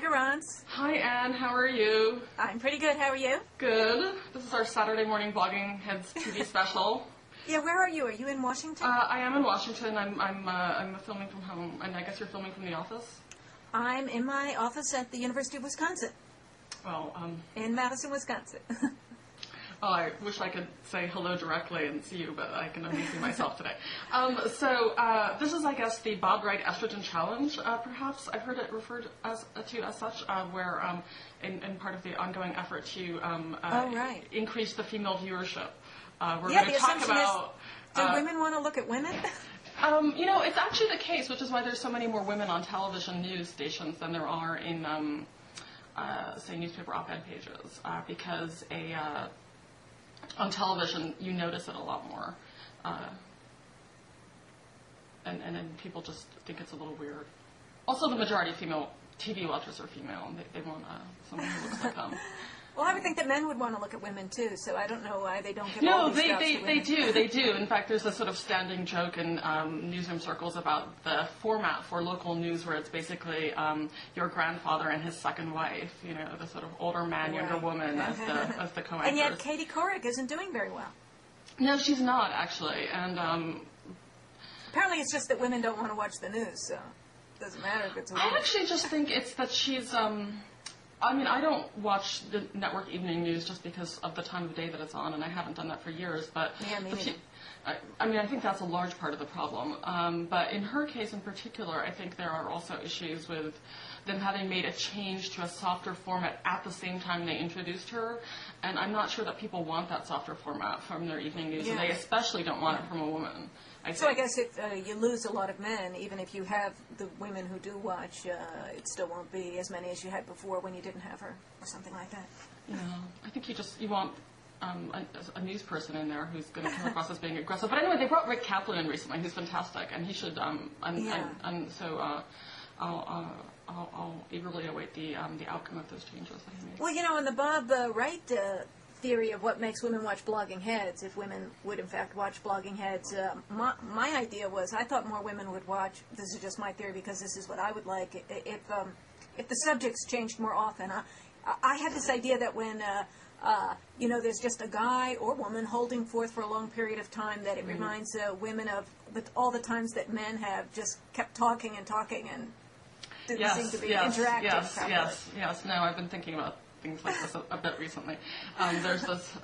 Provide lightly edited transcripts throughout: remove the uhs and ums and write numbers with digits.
Garance. Hi, Anne. How are you? I'm pretty good. How are you? Good. This is our Saturday morning blogging heads TV special. Yeah, where are you? Are you in Washington? I am in Washington. I'm filming from home, and I guess you're filming from the office. I'm in my office at the University of Wisconsin. Well, in Madison, Wisconsin. Well, I wish I could say hello directly and see you, but I can only see myself today. This is, I guess, the Bob Wright Estrogen Challenge, perhaps. I've heard it referred to as such, where in part of the ongoing effort to increase the female viewership, we're going to talk about... Do women want to look at women? It's actually the case, which is why there's so many more women on television news stations than there are in, say, newspaper op-ed pages, because on television, you notice it a lot more, and then people just think it's a little weird. Also, the majority of female TV watchers are female, and they want someone who looks like them. Well, I would think that men would want to look at women too, so I don't know why they don't give all these jobs to women. They do. In fact, there's a sort of standing joke in newsroom circles about the format for local news, where it's basically your grandfather and his second wife, the sort of older man, younger woman as the co-anchors. And yet Katie Couric isn't doing very well. No, she's not, actually. And apparently it's just that women don't want to watch the news, so it doesn't matter if it's a woman. I actually just think it's that she's... I don't watch the network evening news just because of the time of day that it's on, and I haven't done that for years. But yeah, me neither. I think that's a large part of the problem. But in her case in particular, I think there are also issues with them having made a change to a softer format at the same time they introduced her. And I'm not sure that people want that softer format from their evening news, and they especially don't want it from a woman. So I guess if you lose a lot of men, even if you have the women who do watch, it still won't be as many as you had before when you didn't have her, or something like that. Yeah, I think you want a news person in there who's going to come across as being aggressive. But anyway, they brought Rick Kaplan in recently, who's fantastic, and he should. So I'll eagerly await the outcome of those changes that he made. Well, in the Bob Wright theory of what makes women watch blogging heads, if women would in fact watch blogging heads, my idea was I thought more women would watch. This is just my theory because this is what I would like. If the subjects changed more often, I had this idea that when there's just a guy or woman holding forth for a long period of time, that it reminds women of all the times that men have just kept talking and didn't seem to be interacting properly. Yes. No, I've been thinking about things like this a bit recently. There's this,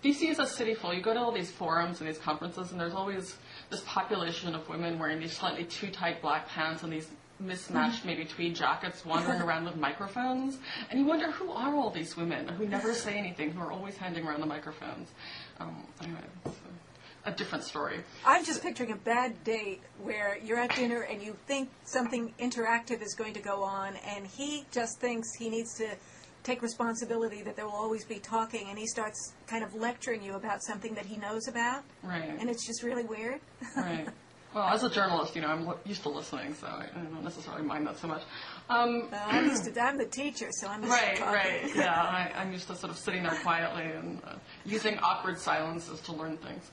DC is a city full. You go to all these forums and these conferences, and there's always this population of women wearing these slightly too tight black pants and these mismatched, maybe tweed jackets, wandering around with microphones. And you wonder, who are all these women who never say anything, who are always handing around the microphones? Anyway, it's a different story. I'm just picturing a bad date where you're at dinner and you think something interactive is going to go on, and he just thinks he needs to take responsibility that there will always be talking, and he starts kind of lecturing you about something that he knows about. Right. And it's just really weird. Right. Well, as a journalist, I'm used to listening, so I don't necessarily mind that so much. I'm the teacher, so I'm used to talking. Right. Yeah, I'm used to sort of sitting there quietly and using awkward silences to learn things.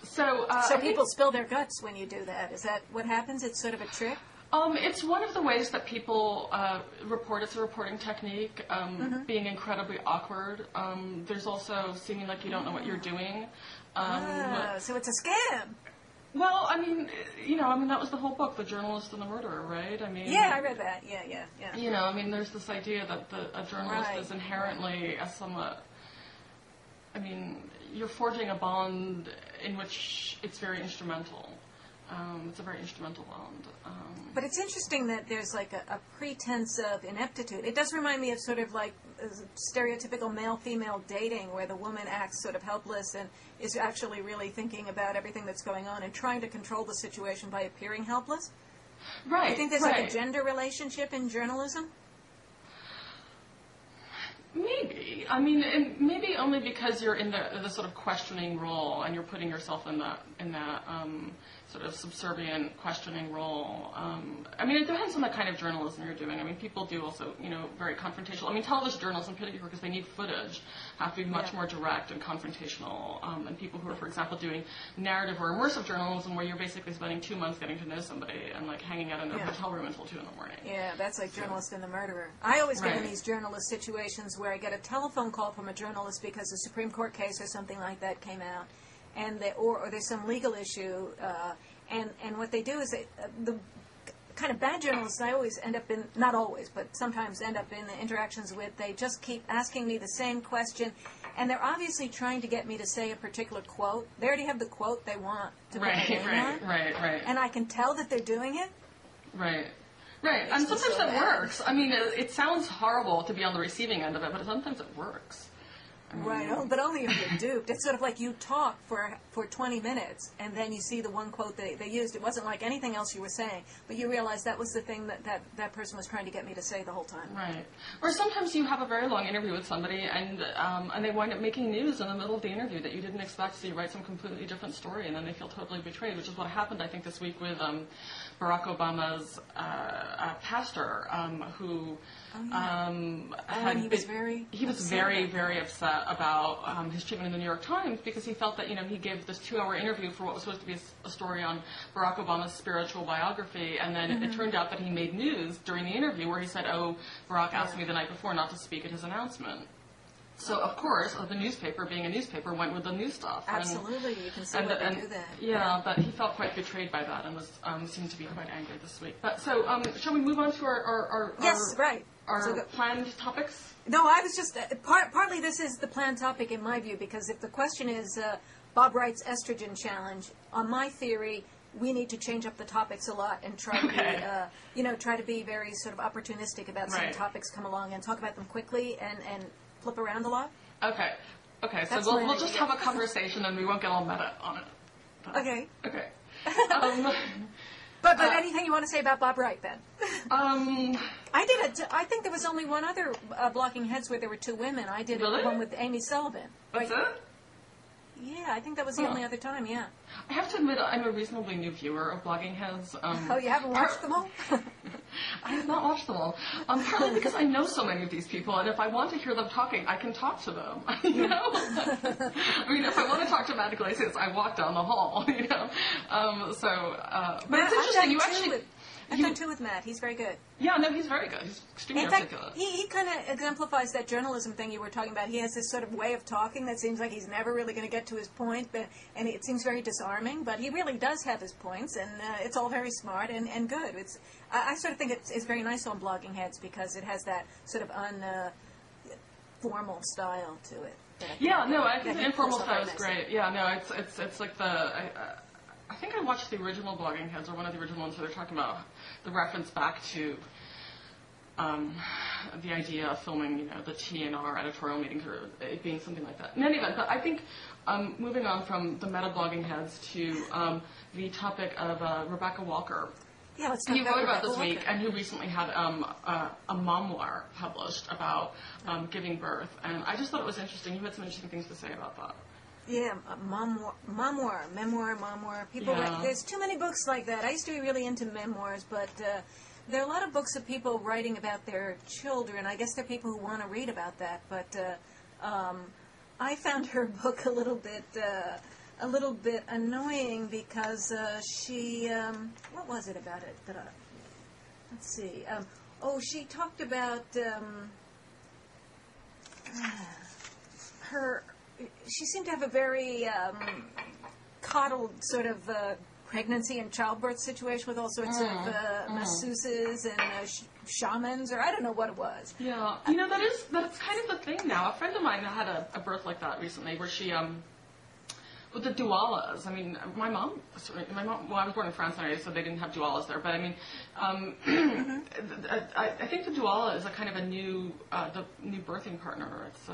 So people spill their guts when you do that. Is that what happens? It's sort of a trick? It's one of the ways that people report. It's a reporting technique, being incredibly awkward. There's also seeming like you don't know what you're doing. So it's a scam. Well, that was the whole book, The Journalist and the Murderer, right? Yeah, I read that. Yeah. There's this idea that a journalist is inherently a somewhat... you're forging a bond in which it's very instrumental. It's a very instrumental bond. But it's interesting that there's like a pretense of ineptitude. It does remind me of sort of like stereotypical male-female dating, where the woman acts sort of helpless and is actually really thinking about everything that's going on and trying to control the situation by appearing helpless. Right. Do you think there's like a gender relationship in journalism? Maybe. Maybe only because you're in the sort of questioning role, and you're putting yourself in that sort of subservient questioning role. I mean, it depends on the kind of journalism you're doing. I mean, people do also, very confrontational. I mean, television journalists in particular, because they need footage, have to be much more direct and confrontational. And people who are, for example, doing narrative or immersive journalism, where you're basically spending 2 months getting to know somebody and like hanging out in their hotel room until 2 in the morning. Yeah, that's like Journalist and the Murderer. I always get in these journalist situations where I get a telephone call from a journalist because a Supreme Court case or something like that came out, and or there's some legal issue, and what they do is the kind of bad journalists I always end up in, not always, but sometimes end up in the interactions with, they just keep asking me the same question, and they're obviously trying to get me to say a particular quote. They already have the quote they want to put their name on. Right. And I can tell that they're doing it. Right. And sometimes it works. I mean, it sounds horrible to be on the receiving end of it, but sometimes it works. Right, but only if you're duped. It's sort of like you talk for 20 minutes, and then you see the one quote they used. It wasn't like anything else you were saying, but you realize that was the thing that person was trying to get me to say the whole time. Right. Or sometimes you have a very long interview with somebody, and they wind up making news in the middle of the interview that you didn't expect, so you write some completely different story, and then they feel totally betrayed, which is what happened, I think, this week with Barack Obama's pastor, who... he was very upset about his treatment in the New York Times, because he felt that he gave this 2-hour interview for what was supposed to be a story on Barack Obama's spiritual biography, and then it turned out that he made news during the interview where he said, Barack asked me the night before not to speak at his announcement. So, of course, the newspaper, being a newspaper, went with the new stuff. Absolutely, you can see why they do that. Yeah, but he felt quite betrayed by that and was seemed to be quite angry this week. But so, shall we move on to our planned topics? No, I was just partly this is the planned topic in my view, because if the question is Bob Wright's estrogen challenge, on my theory, we need to change up the topics a lot and try to be very sort of opportunistic about some topics come along and talk about them quickly and flip around a lot. Okay, so we'll just have a conversation and we won't get all meta on it. But, okay. But anything you want to say about Bob Wright, then? I think there was only one other Blocking Heads where there were 2 women. I did one with Amy Sullivan. That's it? Yeah, I think that was the only other time, yeah. I have to admit, I'm a reasonably new viewer of Blogging Heads. You haven't watched them all? I have not watched them all. Partly because I know so many of these people, and if I want to hear them talking, I can talk to them, I mean, if I want to talk to Matt Iglesias, I walk down the hall, But it's interesting, I've done 2 with Matt. He's very good. Yeah, no, he's very good. He's extremely articulate. He kind of exemplifies that journalism thing you were talking about. He has this sort of way of talking that seems like he's never really going to get to his point, and it seems very disarming, but he really does have his points, and it's all very smart and good. I sort of think it's very nice on Blogging Heads because it has that sort of formal style to it. I think the informal style is great. Yeah, no, it's like I think I watched the original Blogging Heads, or one of the original ones where they're talking about the reference back to the idea of filming, the TNR editorial meetings, or it being something like that. In any event, but I think moving on from the meta Blogging Heads to the topic of Rebecca Walker. Yeah, let's talk who wrote about this week, and who recently had a memoir published about giving birth. And I just thought it was interesting. You had some interesting things to say about that. Yeah, memoir. People write, there's too many books like that. I used to be really into memoirs, but there are a lot of books of people writing about their children. I guess there are people who want to read about that, but I found her book a little bit annoying because she what was it about it that let's see. She talked about her. She seemed to have a very coddled sort of pregnancy and childbirth situation with all sorts of masseuses and shamans, or I don't know what it was. Yeah, that's kind of the thing now. A friend of mine had a birth like that recently, where she with the doulas. I mean, my mom. Well, I was born in France, so they didn't have doulas there. But I mean, I think the doula is a kind of a new birthing partner. It's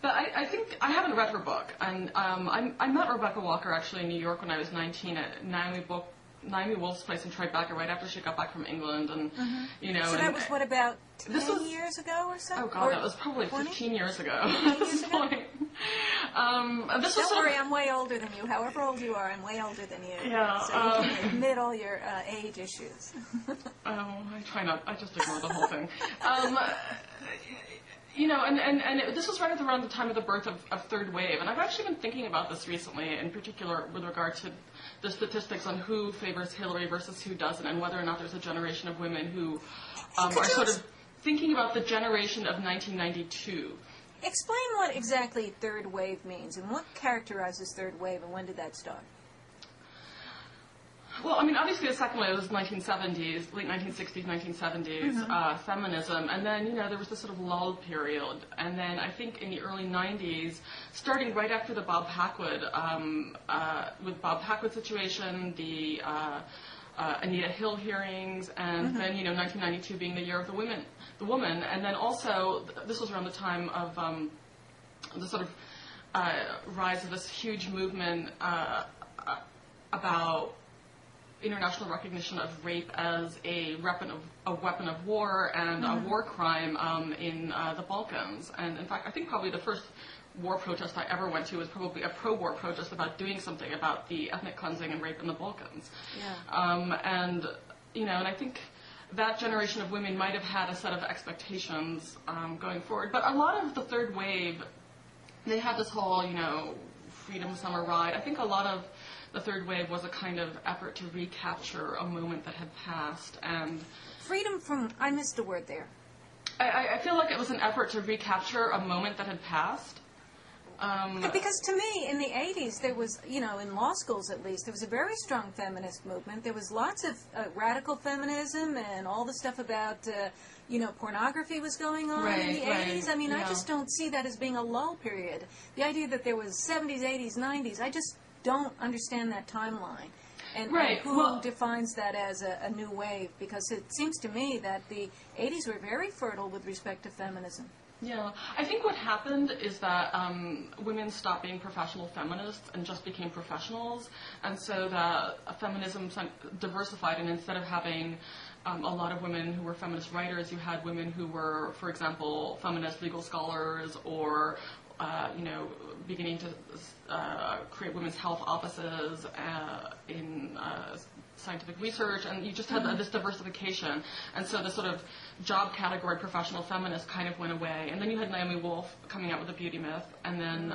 But I think I haven't read her book, and I met Rebecca Walker actually in New York when I was 19 at Naomi Wolf's place in Tribeca right after she got back from England, and you know. So that was what, about 10 this was, years ago or so? Oh God, or that was probably 20? 15 years ago. 15 years ago? Don't worry, I'm way older than you. However old you are, I'm way older than you. Yeah. So you can admit all your age issues. I try not. I just ignore the whole thing. You know, and this was right around the time of the birth of third wave, and I've actually been thinking about this recently, in particular with regard to the statistics on who favors Hillary versus who doesn't, and whether or not there's a generation of women who are sort of thinking about the generation of 1992. Explain what exactly third wave means, and what characterizes third wave, and when did that start? Well, I mean, obviously the second wave was 1970s, late 1960s, 1970s, feminism, and then, you know, there was this sort of lull period, and then I think in the early 90s, starting right after the Bob Packwood, with Bob Packwood situation, the Anita Hill hearings, and then, you know, 1992 being the year of the woman, and then also, this was around the time of the sort of rise of this huge movement about international recognition of rape as a weapon of war and a war crime in the Balkans. And in fact, I think probably the first war protest I ever went to was probably a pro-war protest about doing something about the ethnic cleansing and rape in the Balkans. Yeah. And, you know, and I think that generation of women might have had a set of expectations going forward. But a lot of the third wave, they had this whole, you know, freedom summer ride. I think a lot of the third wave was a kind of effort to recapture a moment that had passed, and freedom from, I missed a word there. I feel like it was an effort to recapture a moment that had passed. Because to me, in the 80s, there was, you know, in law schools at least, there was a very strong feminist movement. There was lots of radical feminism and all the stuff about, you know, pornography was going on in the 80s. I mean, I just don't see that as being a lull period. The idea that there was 70s, 80s, 90s, I just don't understand that timeline. And who defines that as a new wave? Because it seems to me that the 80s were very fertile with respect to feminism. Yeah, I think what happened is that women stopped being professional feminists and just became professionals, and so that feminism diversified, and instead of having a lot of women who were feminist writers, you had women who were, for example, feminist legal scholars, or you know, beginning to create women's health offices in scientific research, and you just had this diversification. And so the sort of job category professional feminist kind of went away. And then you had Naomi Wolf coming out with a beauty myth, and then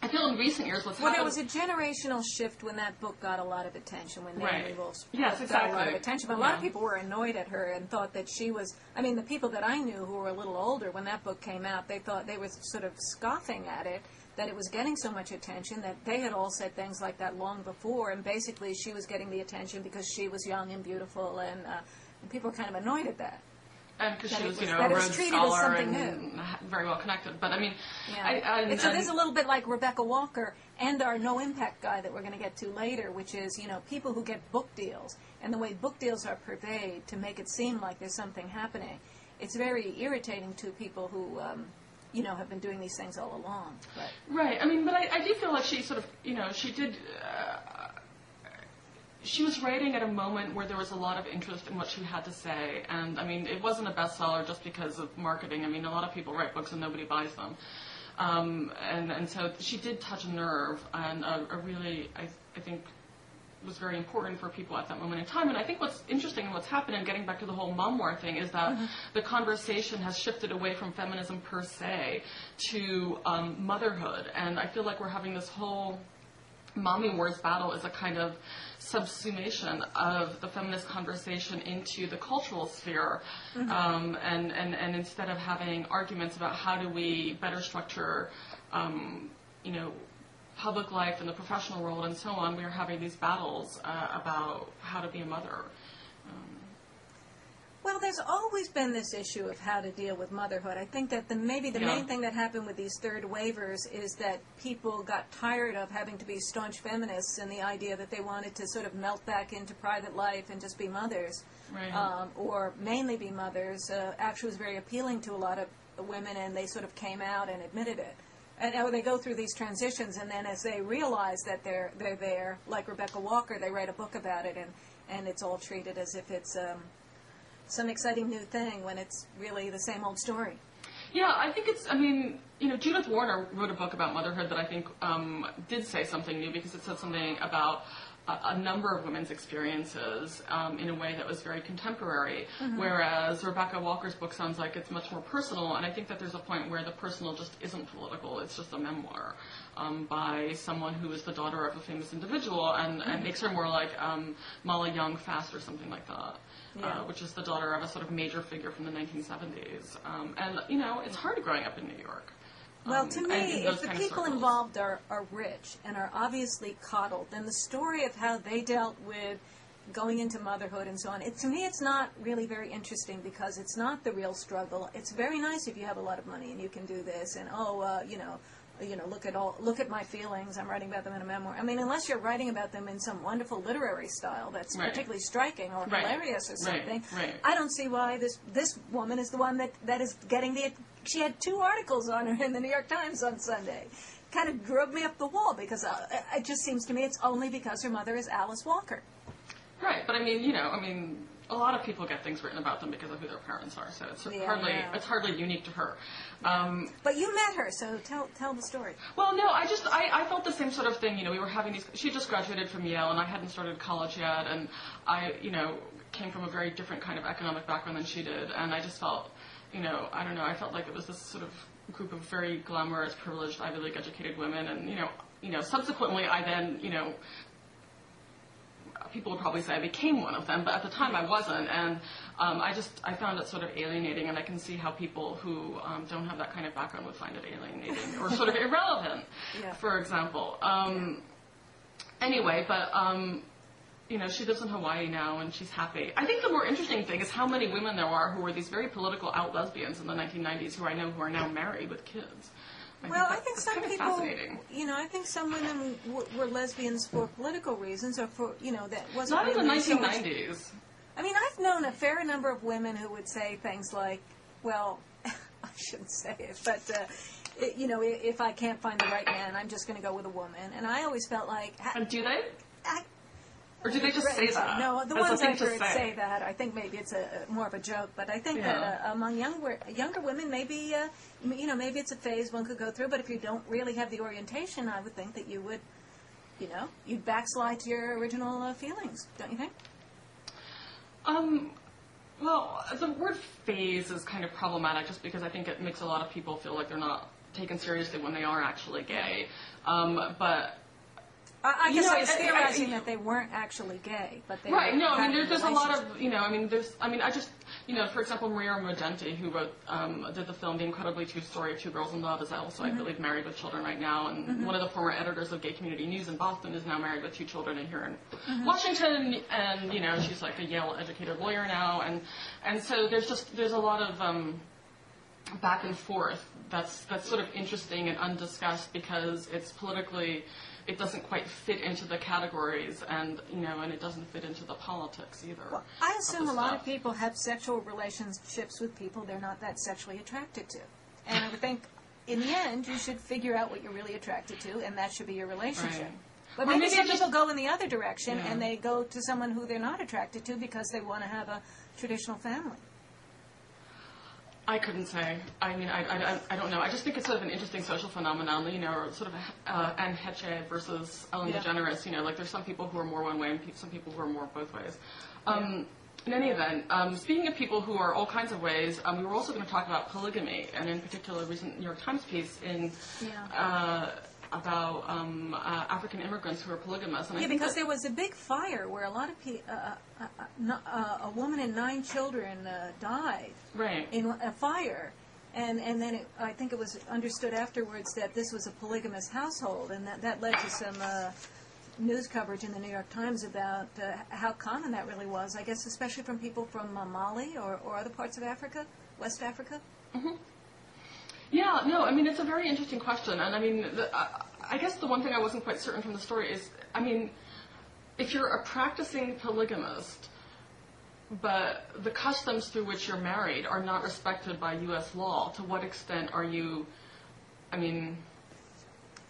I feel in recent years what's happened... Well, there was a generational shift when that book got a lot of attention, when Naomi Wolf's book got a lot of attention. But a lot of people were annoyed at her and thought that she was... I mean, the people that I knew who were a little older when that book came out, they thought they were sort of scoffing at it, that it was getting so much attention, that they had all said things like that long before, and basically she was getting the attention because she was young and beautiful, and people were kind of annoyed at that. And because she was, you know, a Rhodes Scholar and very well connected. But I mean, so there's a little bit like Rebecca Walker and our no impact guy that we're going to get to later, which is, you know, people who get book deals and the way book deals are purveyed to make it seem like there's something happening. It's very irritating to people who, you know, have been doing these things all along. But. Right. I mean, but I do feel like she sort of, you know, she did. She was writing at a moment where there was a lot of interest in what she had to say, and I mean, it wasn't a bestseller just because of marketing. I mean, a lot of people write books and nobody buys them, and so she did touch a nerve, and a really, I think, was very important for people at that moment in time. And I think what's interesting and what's happened, and getting back to the whole memoir thing, is that the conversation has shifted away from feminism per se to motherhood, and I feel like we're having this whole mommy wars battle as a kind of subsumation of the feminist conversation into the cultural sphere, and instead of having arguments about how do we better structure, you know, public life and the professional world and so on, we are having these battles about how to be a mother. Well, there's always been this issue of how to deal with motherhood. I think that maybe the main thing that happened with these third waivers is that people got tired of having to be staunch feminists and the idea that they wanted to sort of melt back into private life and just be mothers, or mainly be mothers. Actually was very appealing to a lot of women, and they sort of came out and admitted it. and they go through these transitions, and then as they realize that they're there, like Rebecca Walker, they write a book about it, and it's all treated as if it's some exciting new thing when it's really the same old story. Yeah, I think it's, I mean, Judith Warner wrote a book about motherhood that I think did say something new, because it said something about a number of women's experiences in a way that was very contemporary, whereas Rebecca Walker's book sounds like it's much more personal, and I think that there's a point where the personal just isn't political, it's just a memoir by someone who is the daughter of a famous individual, and makes her more like Molly Young Fast or something like that. Which is the daughter of a sort of major figure from the 1970s. And, it's hard growing up in New York. Well, to me, if the people involved are rich and are obviously coddled, then the story of how they dealt with going into motherhood and so on, to me it's not really very interesting, because it's not the real struggle. It's very nice if you have a lot of money and you can do this, and look at my feelings, I'm writing about them in a memoir. I mean, unless you're writing about them in some wonderful literary style that's particularly striking or hilarious or something, I don't see why this woman is the one that is getting she had 2 articles on her in the New York Times on Sunday. Kind of drove me up the wall, because it just seems to me it's only because her mother is Alice Walker. Right, but I mean, a lot of people get things written about them because of who their parents are, so it's hardly unique to her. But you met her, so tell the story. Well, no, I felt the same sort of thing. We were having these. She just graduated from Yale, and I hadn't started college yet, and I came from a very different kind of economic background than she did, and I just felt, I don't know, I felt like it was this sort of group of very glamorous, privileged, Ivy League educated women, and subsequently I then people would probably say I became one of them, but at the time I wasn't, and I found it sort of alienating, and I can see how people who don't have that kind of background would find it alienating or sort of irrelevant, for example. Anyway, but she lives in Hawaii now, and she's happy. I think the more interesting thing is how many women there are who were these very political out lesbians in the 1990s who I know who are now married with kids. I think some people, I think some women were lesbians for political reasons, or for, that wasn't not in the 1990s. So I mean, I've known a fair number of women who would say things like, well, I shouldn't say it, but, if I can't find the right man, I'm just going to go with a woman. And I always felt like... And do they? Or do they just say that? No, the ones I've heard say that, I think maybe it's more of a joke. But I think that among younger women, maybe maybe it's a phase one could go through. But if you don't really have the orientation, I would think that you would, you'd backslide to your original feelings, don't you think? Well, the word phase is kind of problematic, just because I think it makes a lot of people feel like they're not taken seriously when they are actually gay. But I guess I was theorizing that they weren't actually gay, but they right. No, I mean, there's a lot of, for example, Maria Morgenti, who did the film The Incredibly True Story of Two Girls in Love, is also, I believe, married with children right now, and one of the former editors of Gay Community News in Boston is now married with 2 children here in Washington, and, she's like a Yale-educated lawyer now, and so there's a lot of back and forth that's sort of interesting and undiscussed, because it's politically... It doesn't quite fit into the categories, and and it doesn't fit into the politics either. Well, I assume a lot of people have sexual relationships with people they're not that sexually attracted to, and I would think, in the end, you should figure out what you're really attracted to, and that should be your relationship. Right. But maybe some people go in the other direction, and they go to someone who they're not attracted to because they want to have a traditional family. I couldn't say. I mean, I don't know. I just think it's sort of an interesting social phenomenon, sort of Anne Heche versus Ellen DeGeneres, like there's some people who are more one way and some people who are more both ways. In any event, speaking of people who are all kinds of ways, we were also going to talk about polygamy, and in particular a recent New York Times piece about African immigrants who are polygamous. And because there was a big fire where a lot of people, a woman and 9 children died in a fire. And then I think it was understood afterwards that this was a polygamous household, and that led to some news coverage in the New York Times about how common that really was, I guess especially from people from Mali or other parts of Africa, West Africa. Mm-hmm. Yeah, no, I mean, it's a very interesting question. And I mean, I guess the one thing I wasn't quite certain from the story is, I mean, if you're a practicing polygamist, but the customs through which you're married are not respected by U.S. law, to what extent are you, I mean...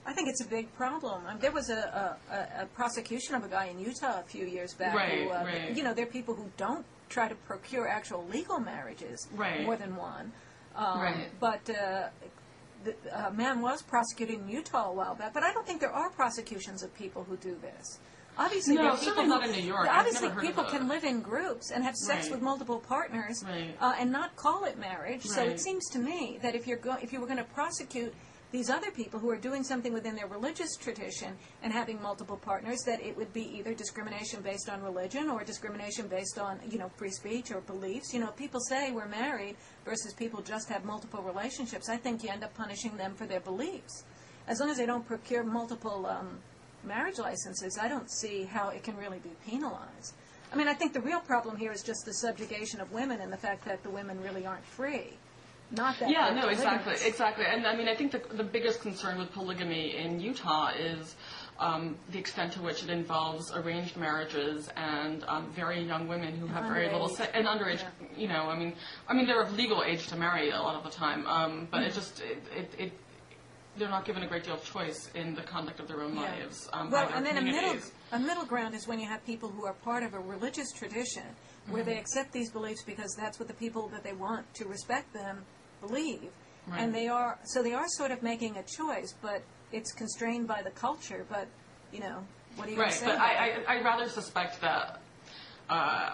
I think it's a big problem. There was a prosecution of a guy in Utah a few years back. Right, who, right. You know, there are people who don't try to procure actual legal marriages, Right. more than one. Right. But the man was prosecuted in Utah a while back. But I don't think there are prosecutions of people who do this. Obviously, No, there are people certainly not in New York. I've Obviously, never heard people of a- can live in groups and have sex Right. with multiple partners, Right. and not call it marriage. So Right. it seems to me that if you were going to prosecute these other people who are doing something within their religious tradition and having multiple partners, that it would be either discrimination based on religion or discrimination based on, free speech or beliefs. People say we're married versus people just have multiple relationships. I think you end up punishing them for their beliefs. As long as they don't procure multiple marriage licenses, I don't see how it can really be penalized. I mean, I think the real problem here is just the subjugation of women and the fact that the women really aren't free. Not that Yeah, they're no, polygamous. exactly. And I mean, I think the biggest concern with polygamy in Utah is the extent to which it involves arranged marriages and very young women who have very little Underage. and underage. Yeah. I mean, they're of legal age to marry a lot of the time, but they're not given a great deal of choice in the conduct of their own lives. By Well, their and then communities. a middle ground is when you have people who are part of a religious tradition where they accept these beliefs because that's what the people that they want to respect them believe. Right. And they are sort of making a choice, but it's constrained by the culture. But, what are you going to say? But I rather suspect that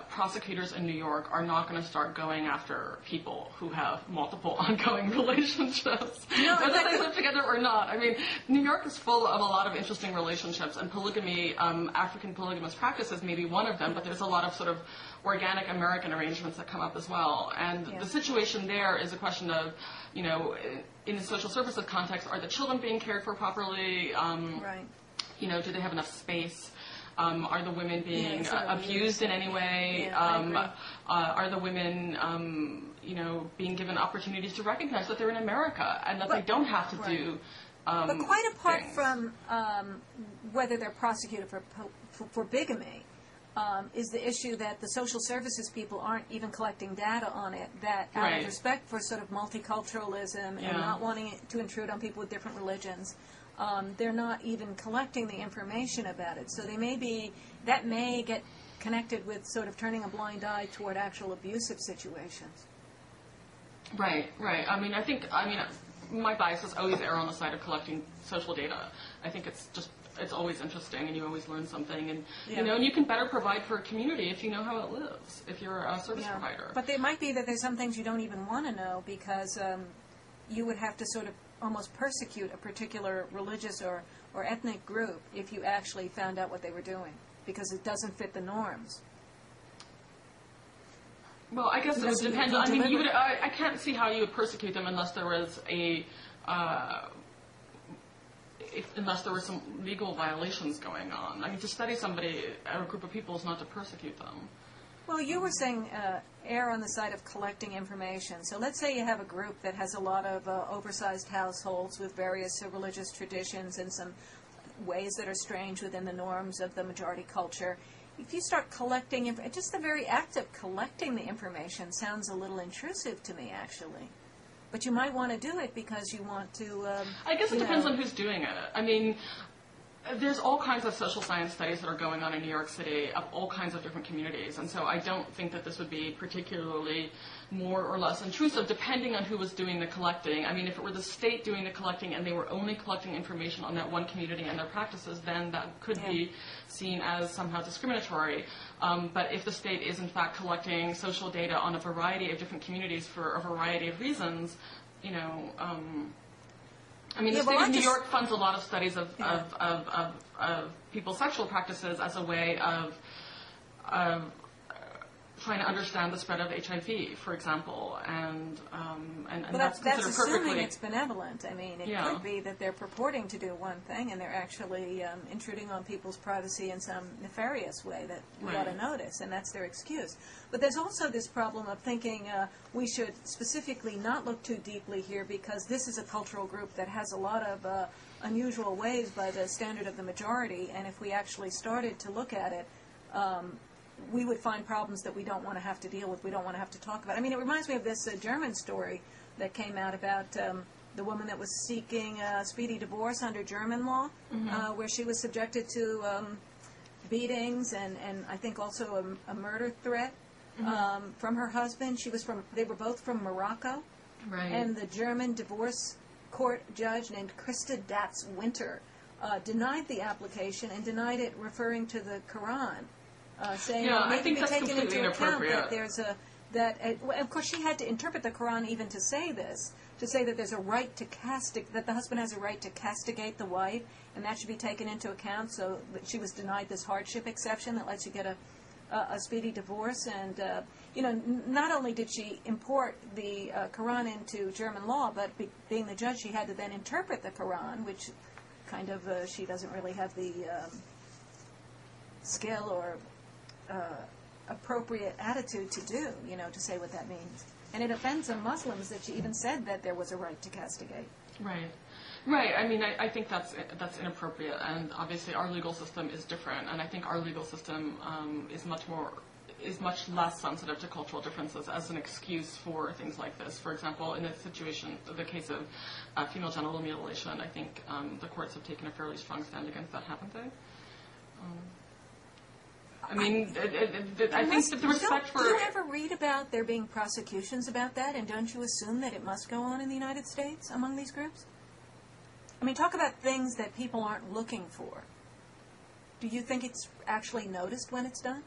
prosecutors in New York are not going to start going after people who have multiple ongoing relationships, whether they live together or not. I mean, New York is full of a lot of interesting relationships, and polygamy, African polygamous practices may be one of them, but there's a lot of sort of organic American arrangements that come up as well. And the situation there is a question of, in the social services context, are the children being cared for properly? Right. Do they have enough space? Are the women being sort of abused in any way? Yeah, I agree. Are the women, being given opportunities to recognize that they're in America and that they don't have to do But quite apart things. from whether they're prosecuted for bigamy, is the issue that the social services people aren't even collecting data on it, that out Right. of respect for sort of multiculturalism and not wanting it to intrude on people with different religions, they're not even collecting the information about it. So that may get connected with sort of turning a blind eye toward actual abusive situations. Right. I mean, my bias is always err on the side of collecting social data. I think it's always interesting, and you always learn something, and and you can better provide for a community if you know how it lives, if you're a service provider. But there might be that there's some things you don't even want to know because you would have to sort of almost persecute a particular religious or ethnic group if you actually found out what they were doing because it doesn't fit the norms. Well, I guess it would depend. I mean, I can't see how you would persecute them unless there was unless there were some legal violations going on. I mean, to study somebody or a group of people is not to persecute them. Well, you were saying err on the side of collecting information. So let's say you have a group that has a lot of oversized households with various religious traditions and some ways that are strange within the norms of the majority culture. If you start collecting, just the very act of collecting the information sounds a little intrusive to me, actually. But you might want to do it because you want to... I guess it depends on who's doing it. I mean, there's all kinds of social science studies that are going on in New York City of all kinds of different communities, and so I don't think that this would be particularly more or less intrusive depending on who was doing the collecting. I mean, if it were the state doing the collecting and they were only collecting information on that one community and their practices, then that could be seen as somehow discriminatory. But if the state is in fact collecting social data on a variety of different communities for a variety of reasons, I mean, the state of New York funds a lot of studies of people's sexual practices as a way of trying to understand the spread of HIV, for example, and that's considered assuming perfectly. It's benevolent. I mean, it could be that they're purporting to do one thing and they're actually intruding on people's privacy in some nefarious way that we ought to notice, and that's their excuse. But there's also this problem of thinking we should specifically not look too deeply here because this is a cultural group that has a lot of unusual ways by the standard of the majority, and if we actually started to look at it, we would find problems that we don't want to have to deal with, we don't want to have to talk about. I mean, it reminds me of this German story that came out about the woman that was seeking a speedy divorce under German law, where she was subjected to beatings and I think also a murder threat from her husband. They were both from Morocco. Right. And the German divorce court judge named Christa Datz-Winter denied the application and denied it referring to the Quran, saying it needed to be taken into account that there's of course she had to interpret the Quran even to say this, to say that there's a right to that the husband has a right to castigate the wife, and that should be taken into account. So that she was denied this hardship exception that lets you get a speedy divorce. And not only did she import the Quran into German law, but being the judge, she had to then interpret the Quran, which kind of she doesn't really have the skill or appropriate attitude to do, to say what that means. And it offends some Muslims that she even said that there was a right to castigate. Right. Right. I mean, I think that's inappropriate, and obviously our legal system is different, and I think our legal system is much less sensitive to cultural differences as an excuse for things like this. For example, in the case of female genital mutilation, I think the courts have taken a fairly strong stand against that, haven't they? I mean, I think that the respect for... Do you ever read about there being prosecutions about that, and don't you assume that it must go on in the United States among these groups? I mean, talk about things that people aren't looking for. Do you think it's actually noticed when it's done?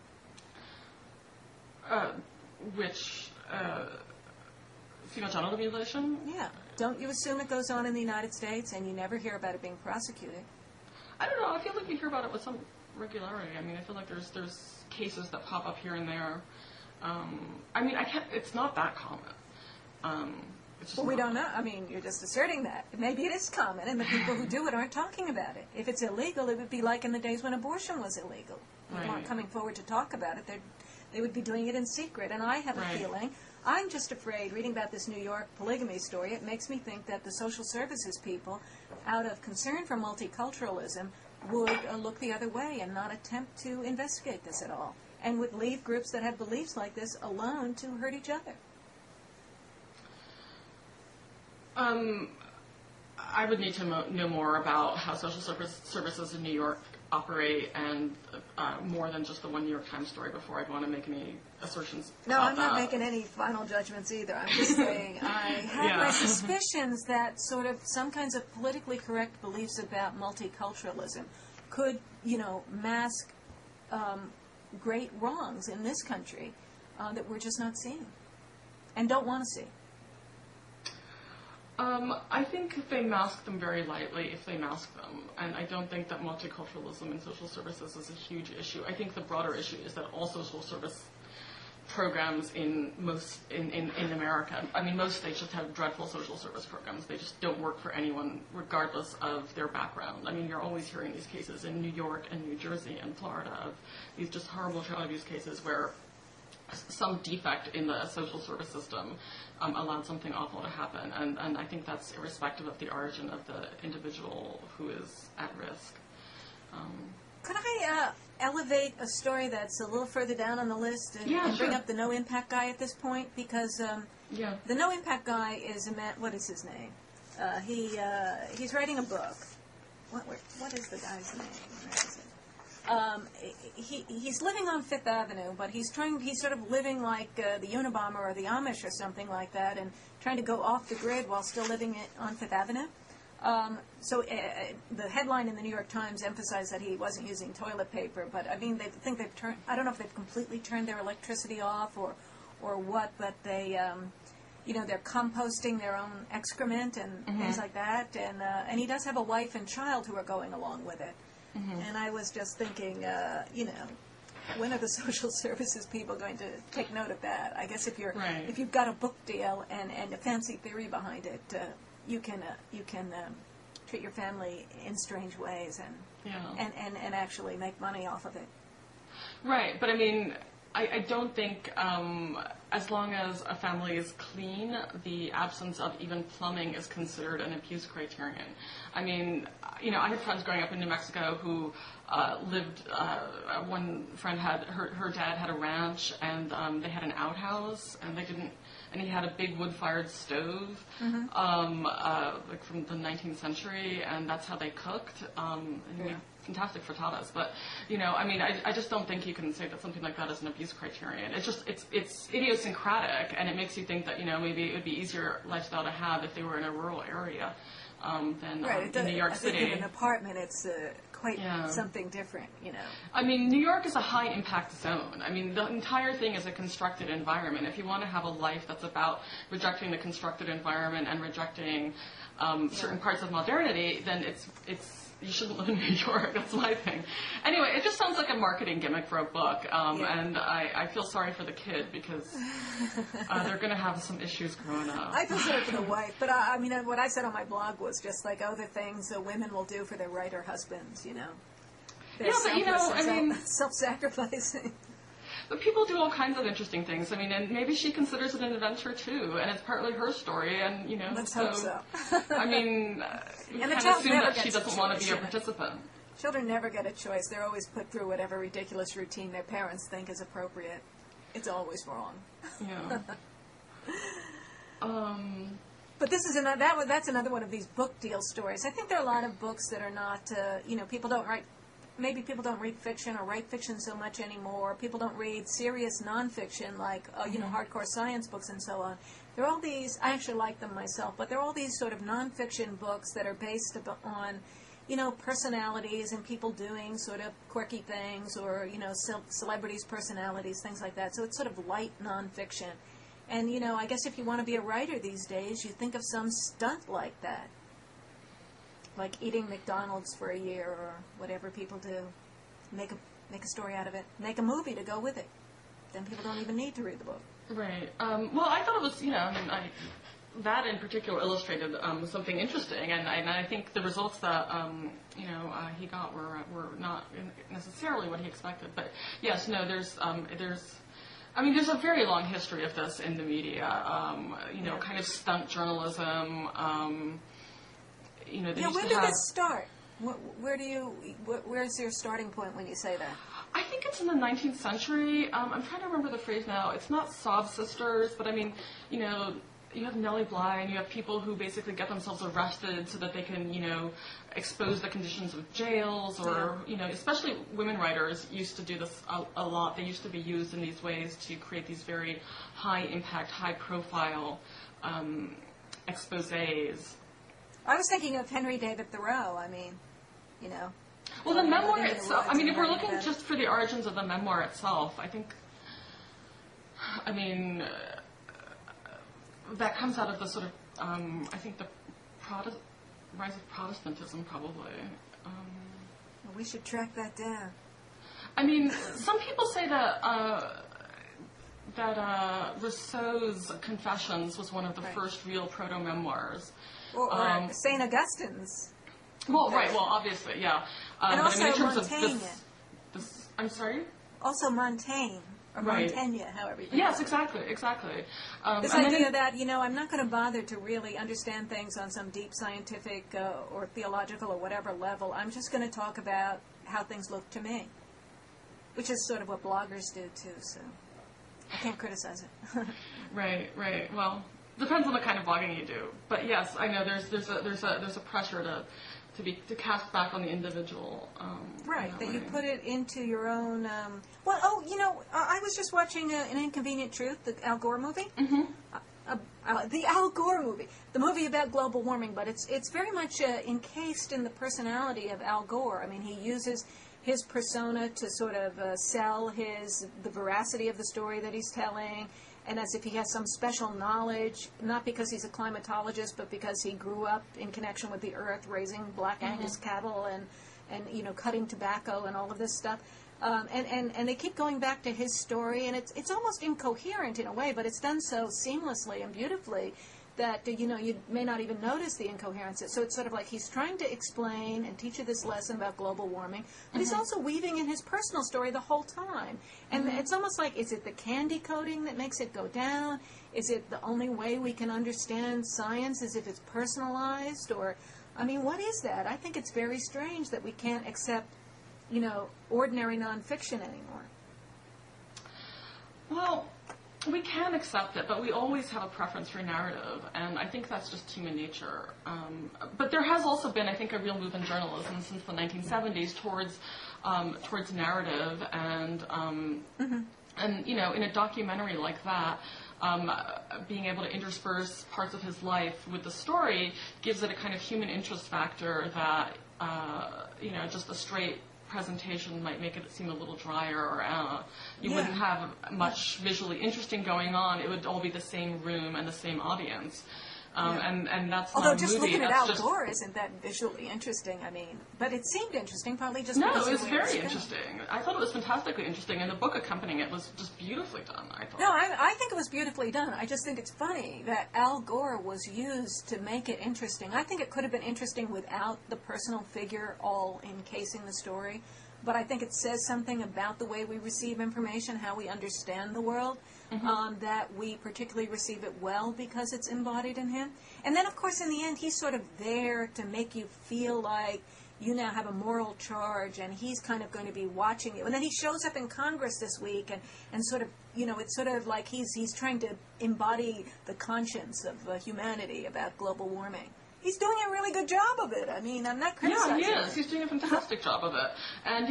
Female genital mutilation? Yeah. Don't you assume it goes on in the United States and you never hear about it being prosecuted? I don't know. I feel like we hear about it with some regularity. I mean, I feel like there's cases that pop up here and there. I mean, it's not that common. Well, we don't know. I mean, you're just asserting that. Maybe it is common, and the people who do it aren't talking about it. If it's illegal, it would be like in the days when abortion was illegal. People aren't coming forward to talk about it. They would be doing it in secret. And I have a feeling, I'm just afraid, reading about this New York polygamy story, it makes me think that the social services people, out of concern for multiculturalism, would look the other way and not attempt to investigate this at all, and would leave groups that have beliefs like this alone to hurt each other. I would need to know more about how social services in New York operate, and more than just the one New York Times story before I'd want to make any assertions No, about I'm not making any final judgments either. I'm just saying I have my suspicions that sort of some kinds of politically correct beliefs about multiculturalism could, mask great wrongs in this country that we're just not seeing and don't want to see. I think they mask them very lightly if they mask them, and I don't think that multiculturalism in social services is a huge issue. I think the broader issue is that all social service programs in America, I mean, most states just have dreadful social service programs. They just don't work for anyone regardless of their background. I mean, you're always hearing these cases in New York and New Jersey and Florida of these just horrible child abuse cases where some defect in the social service system allowed something awful to happen, and I think that's irrespective of the origin of the individual who is at risk. Could I elevate a story that's a little further down on the list and bring up the No Impact guy at this point? Because the No Impact guy is a man. What is his name? He's writing a book. What is the guy's name? Where is it? He's living on Fifth Avenue, but he's sort of living like the Unabomber or the Amish or something like that, and trying to go off the grid while still living on Fifth Avenue. So the headline in the New York Times emphasized that he wasn't using toilet paper, but I mean, I don't know if they've completely turned their electricity off or what, but they're composting their own excrement and things like that, and he does have a wife and child who are going along with it. And I was just thinking, when are the social services people going to take note of that? I guess if you've got a book deal and a fancy theory behind it, you can treat your family in strange ways and actually make money off of it. Right, but I mean, I don't think, as long as a family is clean, the absence of even plumbing is considered an abuse criterion. I mean, I had friends growing up in New Mexico who lived, one friend had, her dad had a ranch, and they had an outhouse, and he had a big wood-fired stove, like from the 19th century, and that's how they cooked. Fantastic frittatas, but I just don't think you can say that something like that is an abuse criterion. It's idiosyncratic, and it makes you think that maybe it would be easier lifestyle to have if they were in a rural area than in New York City. I think in an apartment, it's quite something different. I mean, New York is a high impact zone. I mean, the entire thing is a constructed environment. If you want to have a life that's about rejecting the constructed environment and rejecting certain parts of modernity, then you shouldn't live in New York. That's my thing. Anyway, it just sounds like a marketing gimmick for a book, and I feel sorry for the kid because they're going to have some issues growing up. I feel sorry for the wife, but what I said on my blog was just like other things that women will do for their writer husbands, They're self-sacrificing. But people do all kinds of interesting things. I mean, and maybe she considers it an adventure too, and it's partly her story. And let's hope so. I mean, you kind of assume that she doesn't want to be a participant. Children never get a choice. They're always put through whatever ridiculous routine their parents think is appropriate. It's always wrong. Yeah. But this is that's another one of these book deal stories. I think there are a lot of books that are not. People don't write. Maybe people don't read fiction or write fiction so much anymore. People don't read serious nonfiction like, hardcore science books and so on. There are all these, I actually like them myself, but there are all these sort of nonfiction books that are based on, personalities and people doing sort of quirky things or, celebrities' personalities, things like that. So it's sort of light nonfiction. And, I guess if you want to be a writer these days, you think of some stunt like that. Like eating McDonald's for a year or whatever people do. Make a story out of it. Make a movie to go with it. Then people don't even need to read the book. Right. Well, I thought it was, that in particular illustrated something interesting, and I think the results that, he got were not necessarily what he expected. But yes, no, there's a very long history of this in the media, kind of stunt journalism, when did this start? Where's your starting point when you say that? I think it's in the 19th century. I'm trying to remember the phrase now. It's not sob sisters, but you have Nellie Bly, and you have people who basically get themselves arrested so that they can, expose the conditions of jails, or, especially women writers used to do this a lot. They used to be used in these ways to create these very high-impact, high-profile exposés. I was thinking of Henry David Thoreau. Well, the memoir itself, if we're looking just for the origins of the memoir itself, I think, that comes out of the sort of, the rise of Protestantism, probably. Well, we should track that down. Some people say that Rousseau's Confessions was one of the first real proto-memoirs. Or St. Augustine's. Well, right. Well, obviously, yeah. And also in terms Montaigne. Of this, I'm sorry? Also Montaigne. Or Montaigne, however you Yes, exactly. This idea that, I'm not going to bother to really understand things on some deep scientific or theological or whatever level. I'm just going to talk about how things look to me. Which is sort of what bloggers do, too, so I can't criticize it. Right. Well, depends on the kind of blogging you do. But yes, I know there's a pressure to cast back on the individual. Right, that you put it into your own. I was just watching an Inconvenient Truth, the Al Gore movie. Mm-hmm. The Al Gore movie, the movie about global warming, but it's very much encased in the personality of Al Gore. He uses his persona to sort of sell the veracity of the story that he's telling. And as if he has some special knowledge, not because he's a climatologist, but because he grew up in connection with the earth, raising black Angus cattle and cutting tobacco and all of this stuff. And they keep going back to his story, and it's almost incoherent in a way, but it's done so seamlessly and beautifully that, you may not even notice the incoherences. So it's sort of like he's trying to explain and teach you this lesson about global warming, but he's also weaving in his personal story the whole time. And it's almost like, is it the candy coating that makes it go down? Is it the only way we can understand science is if it's personalized? Or, I mean, what is that? I think it's very strange that we can't accept, ordinary nonfiction anymore. Well, we can accept it, but we always have a preference for narrative, and I think that's just human nature. But there has also been, I think, a real move in journalism since the 1970s towards narrative, and in a documentary like that, being able to intersperse parts of his life with the story gives it a kind of human interest factor that just a straight presentation might make it seem a little drier, or you wouldn't have much visually interesting going on. It would all be the same room and the same audience. And that's although not a just movie. looking at That's Al Gore isn't that visually interesting. I mean, but it seemed interesting, probably just no, because it was of the way very it was interesting. I thought it was fantastically interesting, and the book accompanying it was just beautifully done, I thought. No, I think it was beautifully done. I just think it's funny that Al Gore was used to make it interesting. I think it could have been interesting without the personal figure all encasing the story. But I think it says something about the way we receive information, how we understand the world, that we particularly receive it well because it's embodied in him. And then, of course, in the end, he's sort of there to make you feel like you now have a moral charge, and he's kind of going to be watching you. And then he shows up in Congress this week, and sort of, it's sort of like he's trying to embody the conscience of humanity about global warming. He's doing a really good job of it. I mean, I'm not criticizing him. Yeah, he is. He's doing a fantastic job of it. And,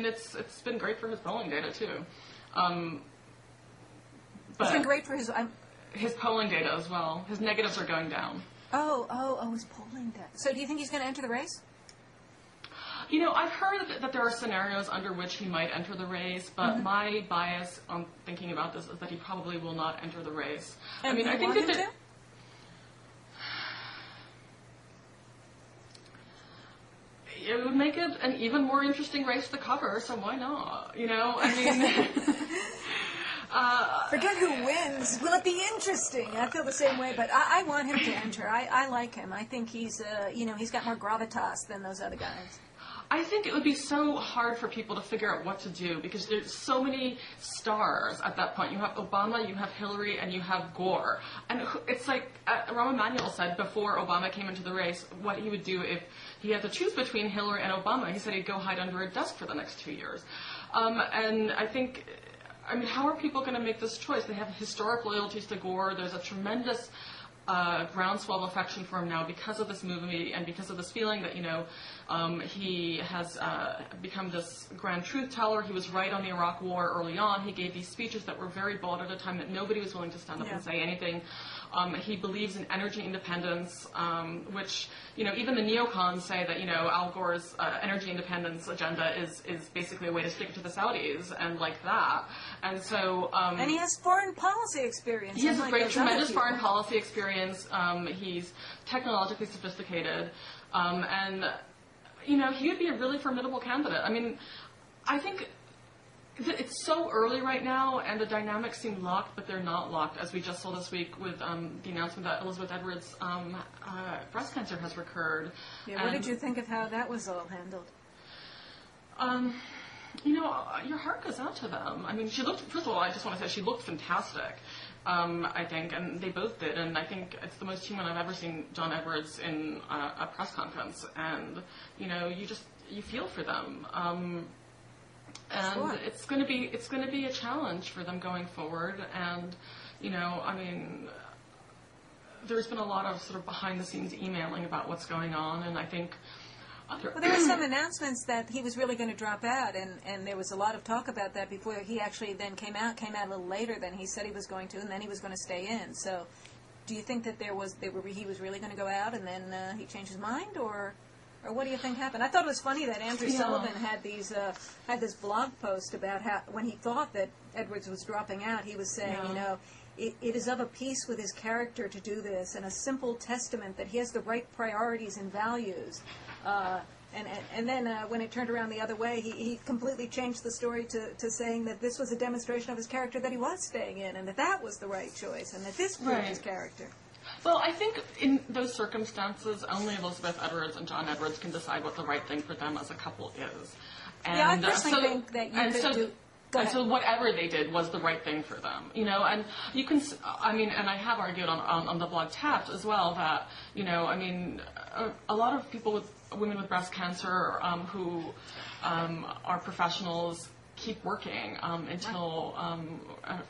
it's been great for his polling data, too. But it's been great for his polling data as well. His negatives are going down. Oh, his polling data. So do you think he's going to enter the race? I've heard that there are scenarios under which he might enter the race, but my bias on thinking about this is that he probably will not enter the race. And I think that it would make it an even more interesting race to cover, so why not? Forget who wins. Will it be interesting? I feel the same way, but I want him to enter. I like him. I think he's, he's got more gravitas than those other guys. I think it would be so hard for people to figure out what to do because there's so many stars at that point. You have Obama, you have Hillary, and you have Gore. And it's like Rahm Emanuel said before Obama came into the race, what he would do if he had to choose between Hillary and Obama. He said he'd go hide under a desk for the next 2 years. And I think, how are people going to make this choice? They have historic loyalties to Gore. There's a tremendous groundswell of affection for him now because of this movie and because of this feeling that, he has become this grand truth teller. He was right on the Iraq War early on. He gave these speeches that were very bold at a time that nobody was willing to stand up and say anything. He believes in energy independence, which, even the neocons say that, Al Gore's energy independence agenda is basically a way to stick it to the Saudis and like that. And so... and he has foreign policy experience. He has a tremendous foreign policy experience. He's technologically sophisticated. And, he would be a really formidable candidate. I think it's so early right now, and the dynamics seem locked, but they're not locked, as we just saw this week with the announcement that Elizabeth Edwards' breast cancer has recurred. Yeah, what did you think of how that was all handled? Your heart goes out to them. She looked, first of all, I just want to say she looked fantastic, I think, and they both did, and I think it's the most human I've ever seen John Edwards in a press conference, and, you feel for them. And sure. it's going to be a challenge for them going forward, and, there's been a lot of sort of behind-the-scenes emailing about what's going on, and I think... Well, there were some announcements that he was really going to drop out, and there was a lot of talk about that before he actually then came out a little later than he said he was going to, and then he was going to stay in. So do you think that he was really going to go out and then he changed his mind, or what do you think happened? I thought it was funny that Andrew Sullivan had this blog post about how when he thought that Edwards was dropping out, he was saying, it is of a piece with his character to do this, and a simple testament that he has the right priorities and values. And then when it turned around the other way, he completely changed the story to saying that this was a demonstration of his character, that he was staying in, and that was the right choice, and that this proved his character. Well, I think in those circumstances, only Elizabeth Edwards and John Edwards can decide what the right thing for them as a couple is. And, yeah, I personally think that you could do... And so whatever they did was the right thing for them, and you can, and I have argued on the blog Tapped as well that, a lot of women with breast cancer who are professionals keep working until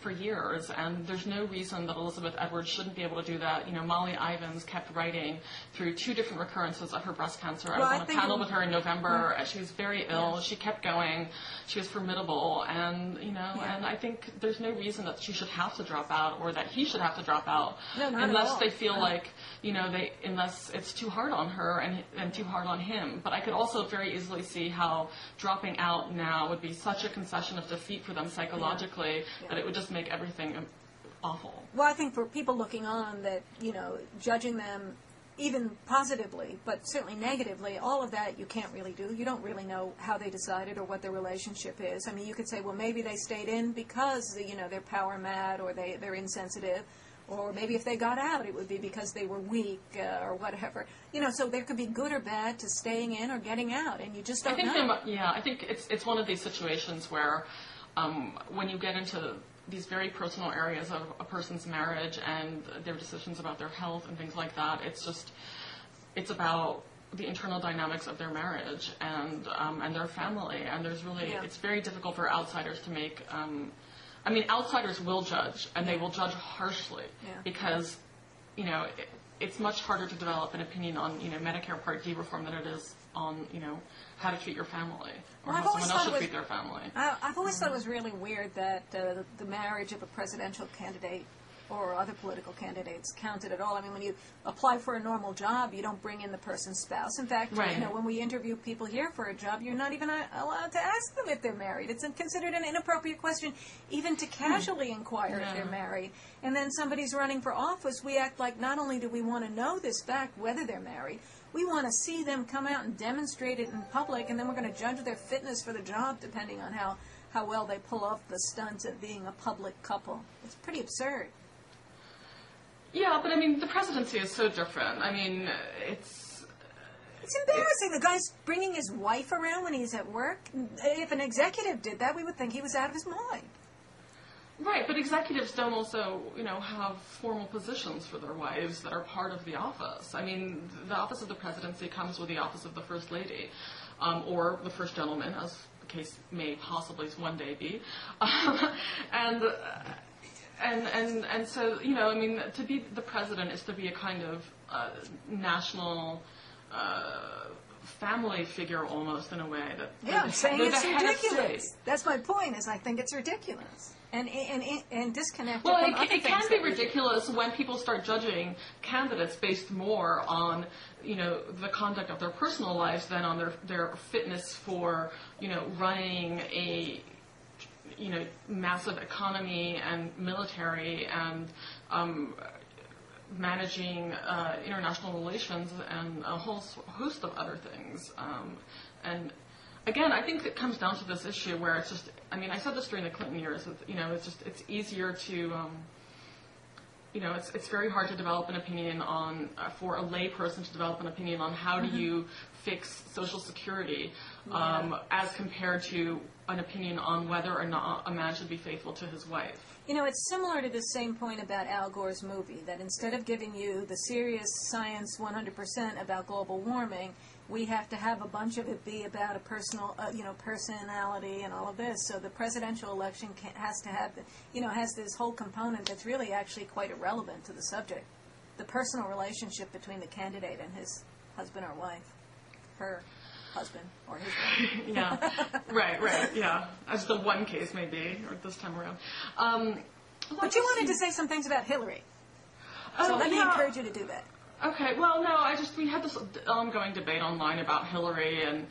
for years, and there's no reason that Elizabeth Edwards shouldn't be able to do that. Molly Ivins kept writing through 2 different recurrences of her breast cancer. I was on a panel with her in November. She was very ill. Yeah. She kept going. She was formidable, and and I think there's no reason that she should have to drop out or that he should have to drop out unless they feel like unless it's too hard on her and too hard on him. But I could also very easily see how dropping out now would be such a concession of defeat for them psychologically that it would just make everything awful. Well, I think for people looking on that, judging them even positively, but certainly negatively, all of that you can't really do. You don't really know how they decided or what their relationship is. I mean, you could say, well, maybe they stayed in because, they're power mad or they're insensitive. Or maybe if they got out, it would be because they were weak or whatever. So there could be good or bad to staying in or getting out, and you just don't know. I think it's one of these situations where when you get into these very personal areas of a person's marriage and their decisions about their health and things like that, it's about the internal dynamics of their marriage and their family, and there's really it's very difficult for outsiders to make. Outsiders will judge, and they will judge harshly because, it's much harder to develop an opinion on, Medicare Part D reform than it is on, how to treat your family or how someone else should treat their family. I've always thought it was really weird that the marriage of a presidential candidate or other political candidates counted at all. I mean, when you apply for a normal job, you don't bring in the person's spouse. In fact, when we interview people here for a job, you're not even allowed to ask them if they're married. It's considered an inappropriate question even to casually inquire if they're married. And then somebody's running for office, we act like not only do we want to know this fact, whether they're married, we want to see them come out and demonstrate it in public, and then we're going to judge their fitness for the job depending on how well they pull off the stunts of being a public couple. It's pretty absurd. Yeah, but the presidency is so different. It's embarrassing. The guy's bringing his wife around when he's at work. If an executive did that, we would think he was out of his mind. Right, but executives don't also, have formal positions for their wives that are part of the office. The office of the presidency comes with the office of the First Lady, or the First Gentleman, as the case may possibly one day be. And so, to be the president is to be a kind of national family figure almost in a way. I'm saying it's ridiculous. That's my point, is I think it's ridiculous. And disconnected from other things. It can be ridiculous when people start judging candidates based more on, the conduct of their personal lives than on their fitness for, running a massive economy and military and managing international relations and a whole host of other things. And again, I think it comes down to this issue where it's just, I said this during the Clinton years, it's easier to, it's very hard to develop an opinion on, for a lay person to develop an opinion on how do you fix Social Security as compared to an opinion on whether or not a man should be faithful to his wife. It's similar to the same point about Al Gore's movie, that instead of giving you the serious science 100% about global warming, we have to have a bunch of it be about a personal, personality and all of this. So the presidential election has to have, has this whole component that's really actually quite irrelevant to the subject. The personal relationship between the candidate and his husband or wife, her husband or his wife. Yeah, right, yeah. As the one case may be, or this time around. But you wanted to say some things about Hillary. So let me encourage you to do that. Okay, well, no, we had this ongoing debate online about Hillary, and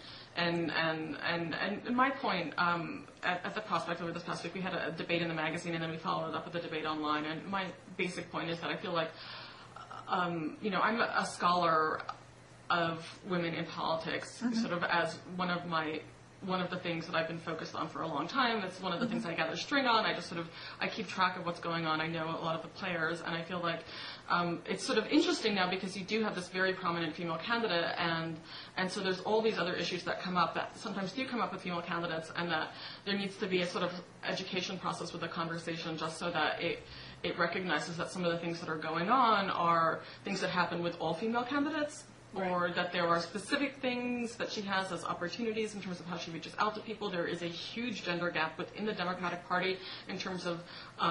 my point at the Prospect over this past week, we had a debate in the magazine, and then we followed it up with a debate online, and my basic point is that I feel like, I'm a scholar of women in politics, sort of as one of my one of the things that I've been focused on for a long time. It's one of the things I gather string on. I just I keep track of what's going on. I know a lot of the players, and I feel like it's sort of interesting now because you do have this very prominent female candidate, and so there's all these other issues that come up that sometimes do come up with female candidates, and that there needs to be a sort of education process with the conversation just so that it recognizes that some of the things that are going on are things that happen with all female candidates, or that there are specific things that she has as opportunities in terms of how she reaches out to people. There is a huge gender gap within the Democratic Party in terms of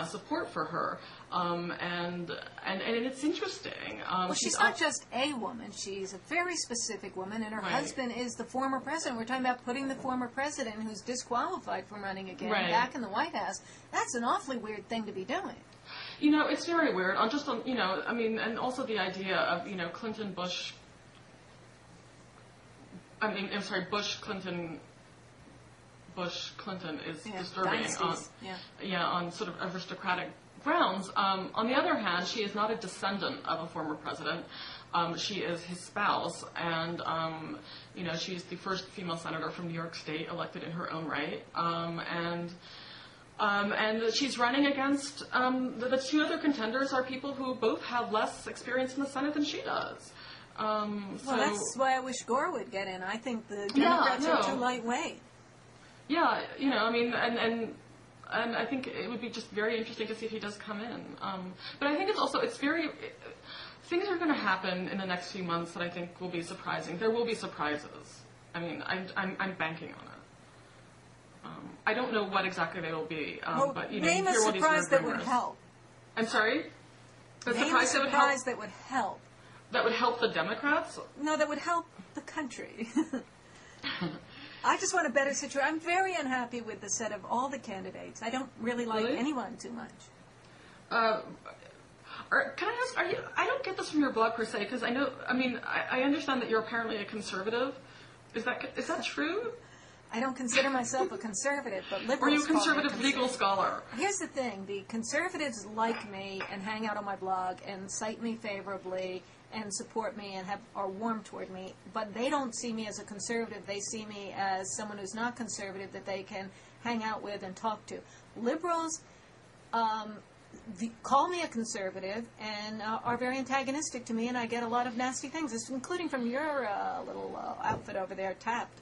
support for her, and it's interesting. Well, she's not just a woman. She's a very specific woman, and her husband is the former president. We're talking about putting the former president, who's disqualified from running again, back in the White House. That's an awfully weird thing to be doing. You know, it's very weird. And also the idea of, Clinton, Bush. Bush, Clinton is disturbing on sort of aristocratic grounds. On the other hand, she is not a descendant of a former president. She is his spouse, and she's the first female senator from New York State elected in her own right. And she's running against the two other contenders are people who both have less experience in the Senate than she does. Well, that's why I wish Gore would get in. I think the Democrats are too lightweight. Yeah, and I think it would be just very interesting to see if he does come in. But I think things are going to happen in the next few months that I think will be surprising. There will be surprises. I'm banking on it. I don't know what exactly they will be, but name a surprise that would help. I'm sorry? Name a surprise that would help. That would help the Democrats? No, that would help the country. I just want a better situation. I'm very unhappy with the set of all the candidates. I don't really like anyone too much. Can I ask, I don't get this from your blog per se, because I understand that you're apparently a conservative. Is that true? I don't consider myself a conservative, but liberals. Are you a conservative legal scholar? Here's the thing. The conservatives like me and hang out on my blog and cite me favorably and support me and are warm toward me, but they don't see me as a conservative. They see me as someone who's not conservative that they can hang out with and talk to. Liberals call me a conservative and are very antagonistic to me, and I get a lot of nasty things, including from your little outfit over there, Tapped.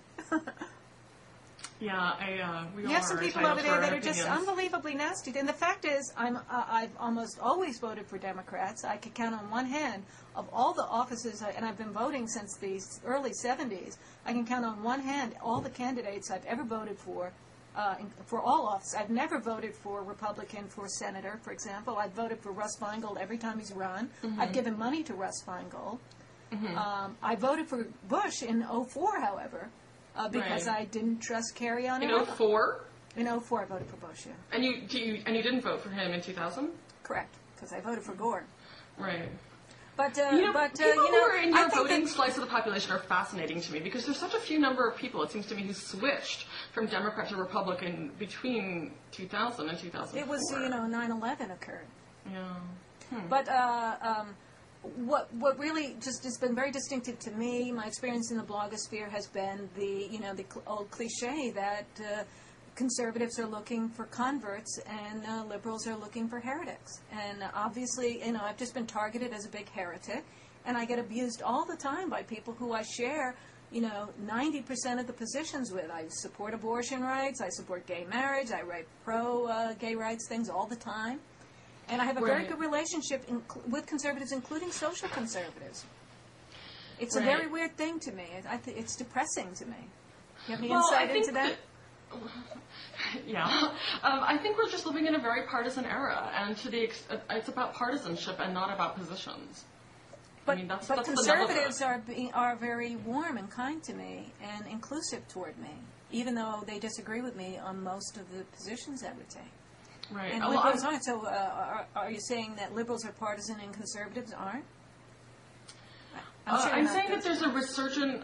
Yeah, you have some people over there that are just unbelievably nasty. And the fact is, I've almost always voted for Democrats. I could count on one hand of all the offices, and I've been voting since the early 70s. I can count on one hand all the candidates I've ever voted for all offices. I've never voted for a Republican for senator, for example. I've voted for Russ Feingold every time he's run. Mm-hmm. I've given money to Russ Feingold. Mm-hmm. I voted for Bush in 2004, however. Because I didn't trust Kerry on it. In 2004? In 2004, I voted for Bush, yeah. And you didn't vote for him in 2000? Correct, because I voted for Gore. Right. But people who are in your voting slice of the population are fascinating to me because there's such a few number of people, it seems to me, who switched from Democrat to Republican between 2000 and 2004. It was, 9/11 occurred. Yeah. But what really just has been very distinctive to me, my experience in the blogosphere has been the old cliche that conservatives are looking for converts and liberals are looking for heretics. And obviously, I've just been targeted as a big heretic, and I get abused all the time by people who I share 90% of the positions with. I support abortion rights, I support gay marriage, I write pro-gay rights things all the time. And I have a very good relationship with conservatives, including social conservatives. It's a very weird thing to me. It's depressing to me. You have any insight into that? I think we're just living in a very partisan era, and it's about partisanship and not about positions. But conservatives are very warm and kind to me and inclusive toward me, even though they disagree with me on most of the positions I would take. Right. And liberals aren't. So are you saying that liberals are partisan and conservatives aren't? I'm saying that there's a resurgent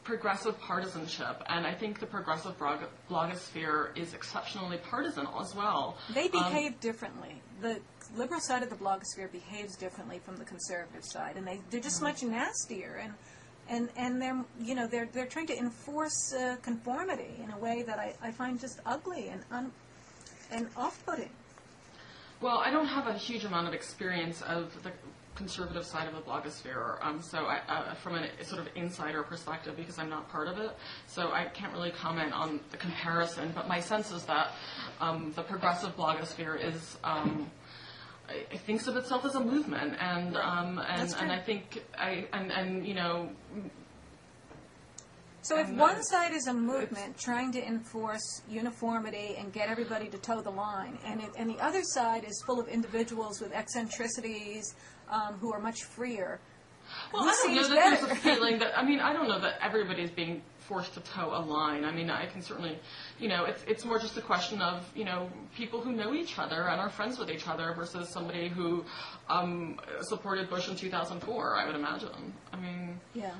progressive partisanship, and I think the progressive blogosphere is exceptionally partisan as well. They behave differently. The liberal side of the blogosphere behaves differently from the conservative side, and they're just much nastier. And and they're trying to enforce conformity in a way that I find just ugly and off-putting. Well, I don't have a huge amount of experience of the conservative side of the blogosphere, so from a sort of insider perspective, because I'm not part of it, so I can't really comment on the comparison. But my sense is that the progressive blogosphere is it thinks of itself as a movement, and I think So if one side is a movement trying to enforce uniformity and get everybody to toe the line, and the other side is full of individuals with eccentricities who are much freer, well, I don't know that there's a feeling that, I don't know that everybody's being forced to toe a line. I can certainly, it's more just a question of, people who know each other and are friends with each other versus somebody who supported Bush in 2004, I would imagine. Yeah.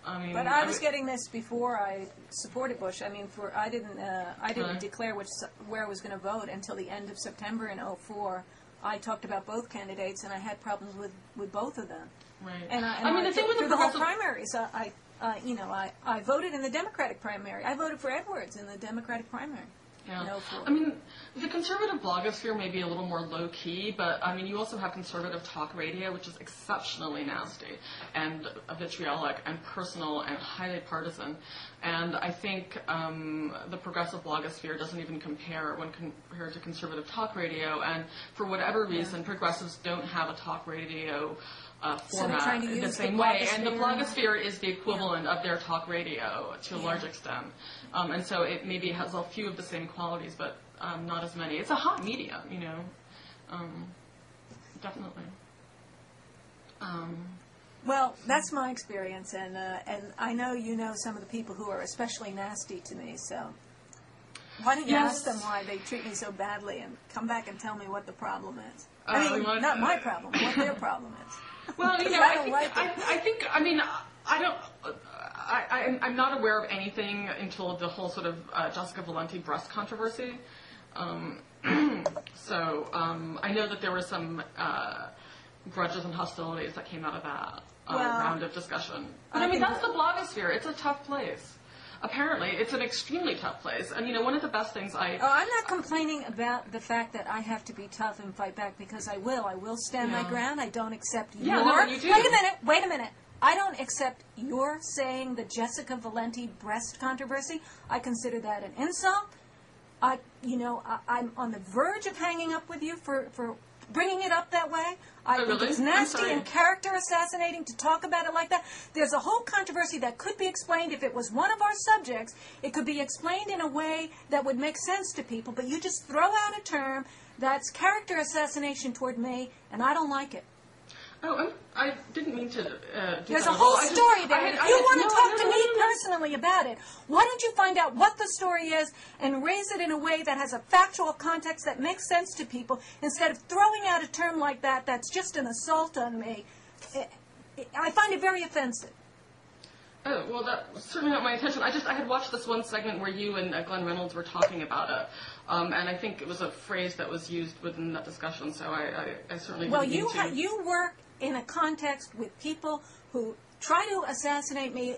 But I was getting this before I supported Bush. I didn't declare where I was going to vote until the end of September in 2004. I talked about both candidates, and I had problems with both of them. Right. And the thing with the whole primaries, I voted in the Democratic primary. I voted for Edwards in the Democratic primary. Yeah. No, the conservative blogosphere may be a little more low-key, but, you also have conservative talk radio, which is exceptionally nasty and vitriolic and personal and highly partisan. And I think the progressive blogosphere doesn't even compare when compared to conservative talk radio. And for whatever reason, progressives don't have a talk radio format in the same way. And the blogosphere is the equivalent of their talk radio to a large extent. And so it maybe has a few of the same qualities, but not as many. It's a hot medium, definitely. Well, that's my experience, and I know you know some of the people who are especially nasty to me, so why don't you ask them why they treat me so badly and come back and tell me what the problem is? Not my problem, what their problem is. Well, I'm not aware of anything until the whole sort of Jessica Valenti breast controversy. So I know that there were some grudges and hostilities that came out of that round of discussion. But that's the blogosphere. It's a tough place. Apparently, it's an extremely tough place. And, one of the best things I'm not complaining about the fact that I have to be tough and fight back, because I will. I will stand my ground. I don't accept your... you do. Wait a minute. I don't accept your saying the Jessica Valenti breast controversy. I consider that an insult. I'm on the verge of hanging up with you for bringing it up that way. I think it's nasty and character assassinating to talk about it like that. There's a whole controversy that could be explained if it was one of our subjects. It could be explained in a way that would make sense to people, but you just throw out a term that's character assassination toward me, and I don't like it. Oh, I didn't mean to do There's that a whole story there. If you want to talk to me personally about it, why don't you find out what the story is and raise it in a way that has a factual context that makes sense to people, instead of throwing out a term like that that's just an assault on me. I find it very offensive. Oh, well, that was certainly not my intention. I had watched this one segment where you and Glenn Reynolds were talking about it, and I think it was a phrase that was used within that discussion, so I certainly didn't mean to. You work in a context with people who try to assassinate me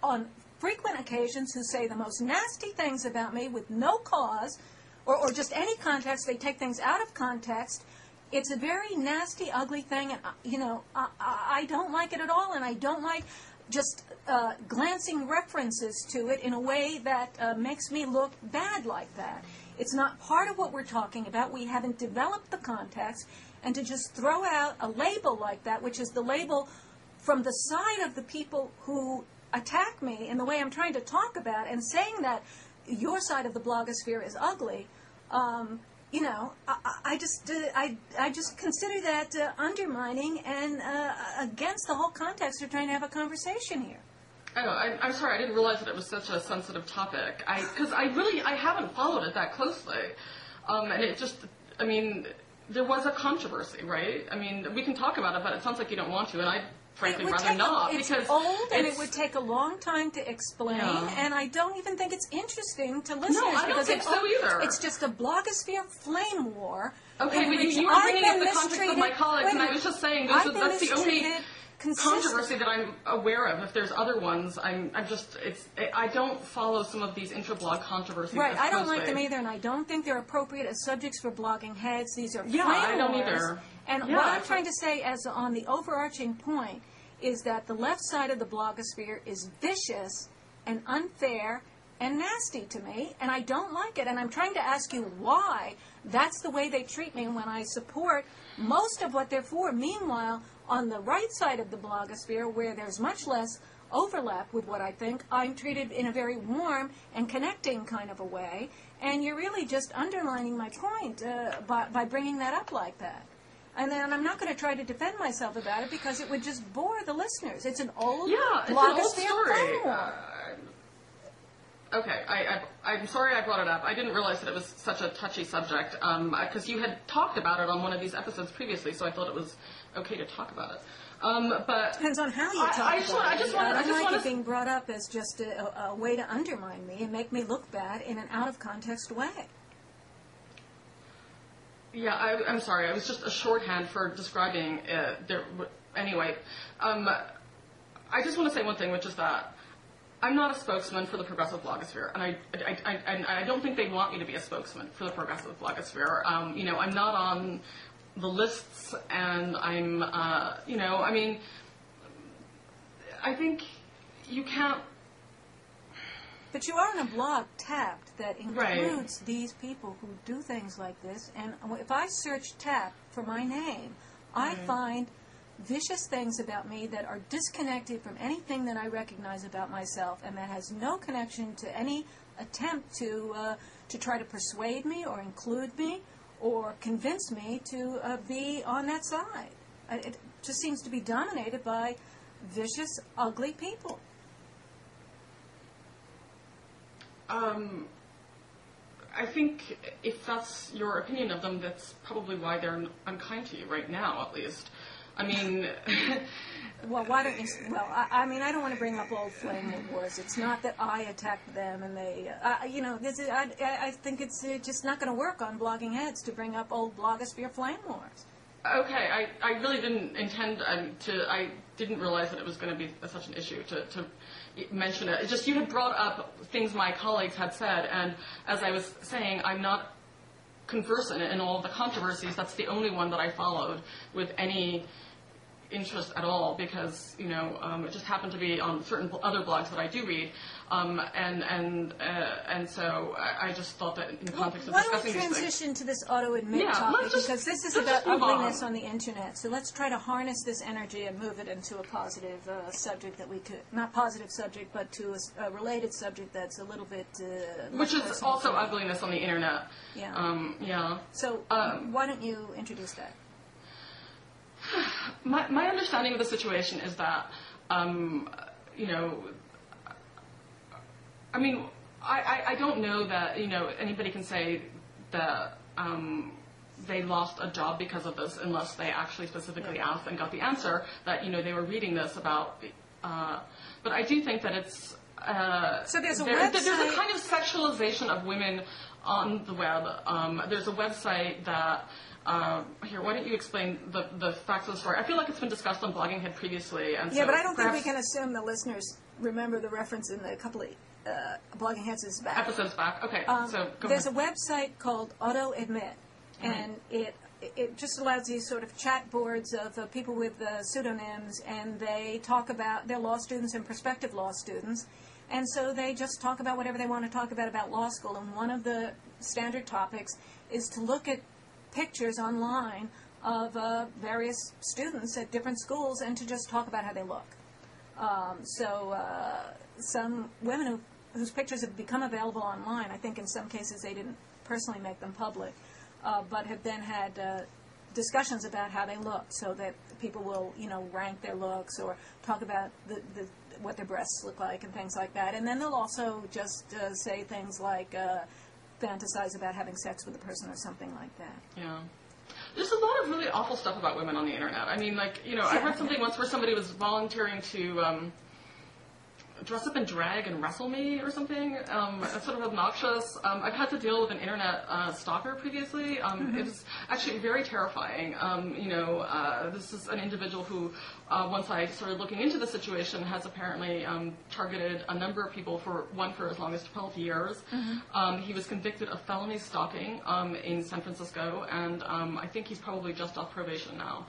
on frequent occasions, who say the most nasty things about me with no cause, or just any context. They take things out of context. It's a very nasty, ugly thing, and, I don't like it at all, and I don't like just glancing references to it in a way that makes me look bad like that. It's not part of what we're talking about. We haven't developed the context. And to just throw out a label like that, which is the label from the side of the people who attack me in the way I'm trying to talk about, and saying that your side of the blogosphere is ugly, I just consider that undermining and against the whole context of trying to have a conversation here. Oh, I'm sorry, I didn't realize that it was such a sensitive topic. Because I haven't followed it that closely. And it just, there was a controversy, right? We can talk about it, but it sounds like you don't want to, and I'd frankly rather not. It's old, and it would take a long time to explain, and I don't even think it's interesting to listeners. No, I don't think so either. It's just a blogosphere flame war. Okay, but you were bringing up the context of my colleagues, and I was just saying that's the only... controversy that I'm aware of. If there's other ones, I don't follow some of these intra-blog controversies. Right, I don't like them either, and I don't think they're appropriate as subjects for blogging heads. These are flame I don't wars. either. And what I'm trying to say, as on the overarching point, is that the left side of the blogosphere is vicious and unfair and nasty to me, and I don't like it. And I'm trying to ask you why that's the way they treat me when I support most of what they're for. Meanwhile, on the right side of the blogosphere, where there's much less overlap with what I think, I'm treated in a very warm and connecting kind of a way, and you're really just underlining my point by bringing that up like that. And then I'm not going to try to defend myself about it because it would just bore the listeners. It's an old blogosphere framework. Okay, I'm sorry I brought it up. I didn't realize that it was such a touchy subject because you had talked about it on one of these episodes previously, so I thought it was okay to talk about it. But depends on how you talk about it. I don't like it being brought up as just a way to undermine me and make me look bad in an out-of-context way. Yeah, I'm sorry. It was just a shorthand for describing anyway, I just want to say one thing, which is that I'm not a spokesman for the progressive blogosphere, and I don't think they want me to be a spokesman for the progressive blogosphere. I'm not on the lists, and I'm, I think you can't. But you are on a blog Tapped that includes these people who do things like this, and if I search Tapped for my name, I find vicious things about me that are disconnected from anything that I recognize about myself, and that has no connection to any attempt to try to persuade me or include me or convince me to be on that side. It just seems to be dominated by vicious, ugly people. I think if that's your opinion of them, that's probably why they're unkind to you right now, at least. I mean... Well, why don't you... Well, I mean, I don't want to bring up old flame wars. It's not that I attacked them and they... I think it's just not going to work on blogging heads to bring up old blogosphere flame wars. Okay, I really didn't intend to... I didn't realize that it was going to be such an issue to mention it. It's just you had brought up things my colleagues had said, and as I was saying, I'm not conversant in all of the controversies. That's the only one that I followed with any interest at all, because it just happened to be on certain other blogs that I do read, and so I just thought that in the context of discussing these things. Why don't we transition to this auto-admit topic, because this is about ugliness on the internet. So let's try to harness this energy and move it into a positive subject that we could, not positive subject, but to a related subject that's a little bit which is also ugliness on the internet. Yeah. So why don't you introduce that? My understanding of the situation is that, I don't know that, anybody can say that they lost a job because of this unless they actually specifically asked and got the answer that, they were reading this about. But I do think that it's... so there's a website... There's a kind of sexualization of women on the web. There's a website that... here, why don't you explain the facts of the story? I feel like it's been discussed on Blogging Head previously. And but I don't think we can assume the listeners remember the reference in a couple of Blogging Heads episodes back. Okay, so go there's ahead. a website called Auto-Admit, and it just allows these sort of chat boards of people with pseudonyms, and they talk about their law students and prospective law students, and so they just talk about whatever they want to talk about law school, and one of the standard topics is to look at pictures online of various students at different schools and to just talk about how they look. Some women whose pictures have become available online, I think in some cases they didn't personally make them public, but have then had discussions about how they look, so that people will, rank their looks or talk about what their breasts look like and things like that. And then they'll also just say things like fantasize about having sex with a person or something like that. Yeah. There's a lot of really awful stuff about women on the internet. I mean, I read something once where somebody was volunteering to dress up in drag and wrestle me or something. It's sort of obnoxious. I've had to deal with an internet stalker previously. It was actually very terrifying. This is an individual who, once I started looking into the situation, has apparently targeted a number of people, for as long as 12 years. He was convicted of felony stalking in San Francisco, and I think he's probably just off probation now.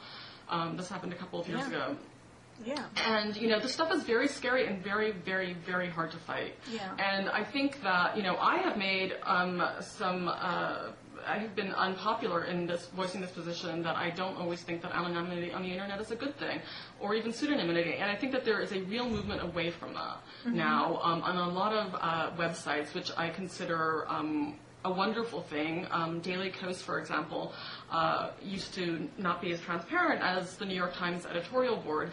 This happened a couple of years ago. Yeah. And, this stuff is very scary and very, very, very hard to fight. Yeah. And I think that, I have made I have been unpopular in voicing this position that I don't always think that anonymity on the internet is a good thing, or even pseudonymity. And I think that there is a real movement away from that now on a lot of websites, which I consider a wonderful thing. Daily Kos, for example, used to not be as transparent as the New York Times editorial board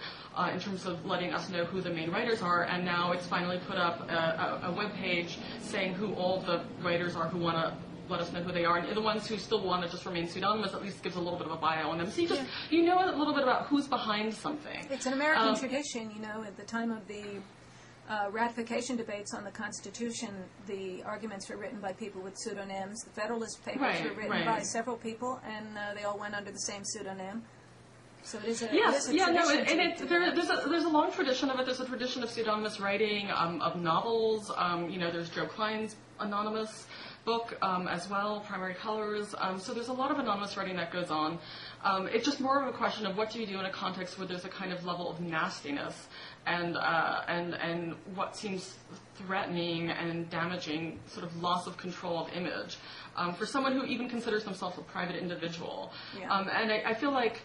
in terms of letting us know who the main writers are, and now it's finally put up a web page saying who all the writers are who want to let us know who they are, and the ones who still want to just remain pseudonymous at least gives a little bit of a bio on them. So you know a little bit about who's behind something. It's an American tradition, at the time of the ratification debates on the Constitution, the arguments were written by people with pseudonyms. The Federalist Papers were written by several people, and they all went under the same pseudonym. So it is a tradition. There's a long tradition of it. There's a tradition of pseudonymous writing, of novels. There's Joe Klein's anonymous book as well, Primary Colors. So there's a lot of anonymous writing that goes on. It's just more of a question of what do you do in a context where there's a kind of level of nastiness and what seems threatening and damaging, sort of loss of control of image for someone who even considers themselves a private individual. Yeah. And I feel like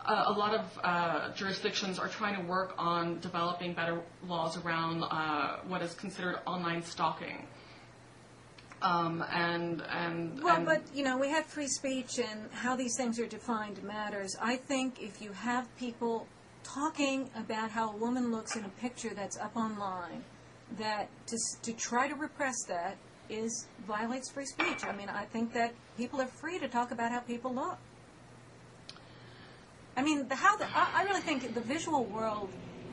a lot of jurisdictions are trying to work on developing better laws around what is considered online stalking. But we have free speech, and how these things are defined matters. I think if you have people talking about how a woman looks in a picture that's up online, that to try to repress that violates free speech. I mean, I think that people are free to talk about how people look. I mean, I really think the visual world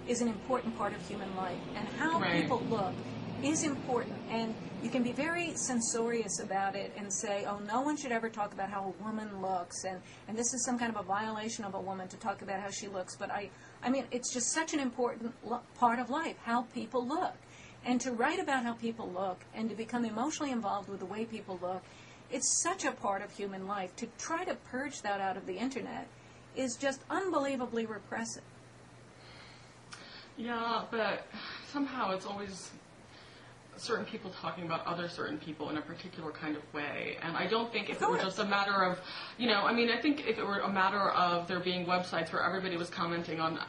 is an important part of human life, and how people look is important, and you can be very censorious about it and say, oh, no one should ever talk about how a woman looks, and this is some kind of a violation of a woman to talk about how she looks. But I mean, it's just such an important part of life, how people look. And to write about how people look and to become emotionally involved with the way people look, it's such a part of human life. To try to purge that out of the internet is just unbelievably repressive. Yeah, but somehow it's always certain people talking about other certain people in a particular kind of way. And I don't think if it were just a matter of, I think if it were a matter of there being websites where everybody was commenting on,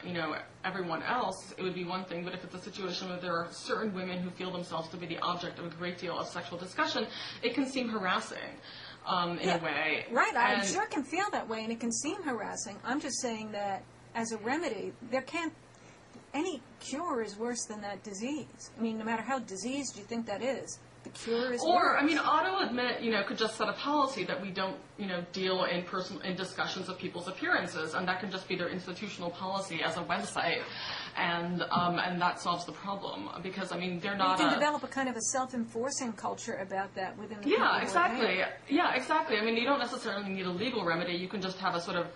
everyone else, it would be one thing. But if it's a situation where there are certain women who feel themselves to be the object of a great deal of sexual discussion, it can seem harassing. In a way. Right, I sure can feel that way, and it can seem harassing. I'm just saying that as a remedy, any cure is worse than that disease. I mean, no matter how diseased you think that is, the cure is worse. AutoAdmit, could just set a policy that we don't, deal in discussions of people's appearances, and that can just be their institutional policy as a website, and that solves the problem. Because they're not. You can develop a kind of a self-enforcing culture about that within the. Yeah, exactly. Yeah, exactly. You don't necessarily need a legal remedy. You can just have a sort of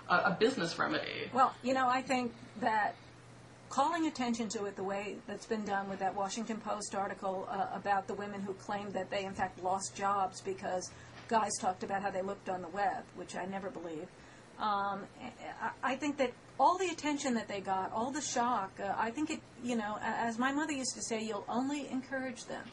a business remedy. Well, I think that calling attention to it the way that's been done with that Washington Post article about the women who claimed that they in fact lost jobs because guys talked about how they looked on the web, which I never believe. I think that all the attention that they got, all the shock, I think it, as my mother used to say, you'll only encourage them.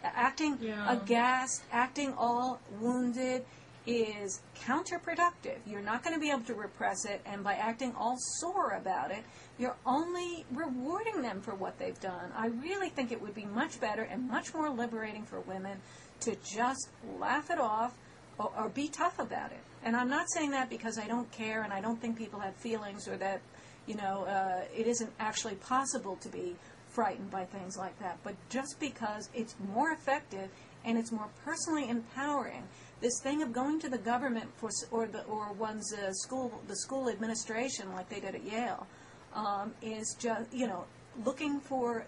Acting aghast, acting all wounded is counterproductive. You're not going to be able to repress it, and by acting all sore about it, you're only rewarding them for what they've done. I really think it would be much better and much more liberating for women to just laugh it off or be tough about it. And I'm not saying that because I don't care and I don't think people have feelings, or that, it isn't actually possible to be frightened by things like that, but just because it's more effective and it's more personally empowering. This thing of going to the government or one's the school administration, like they did at Yale, is just looking for,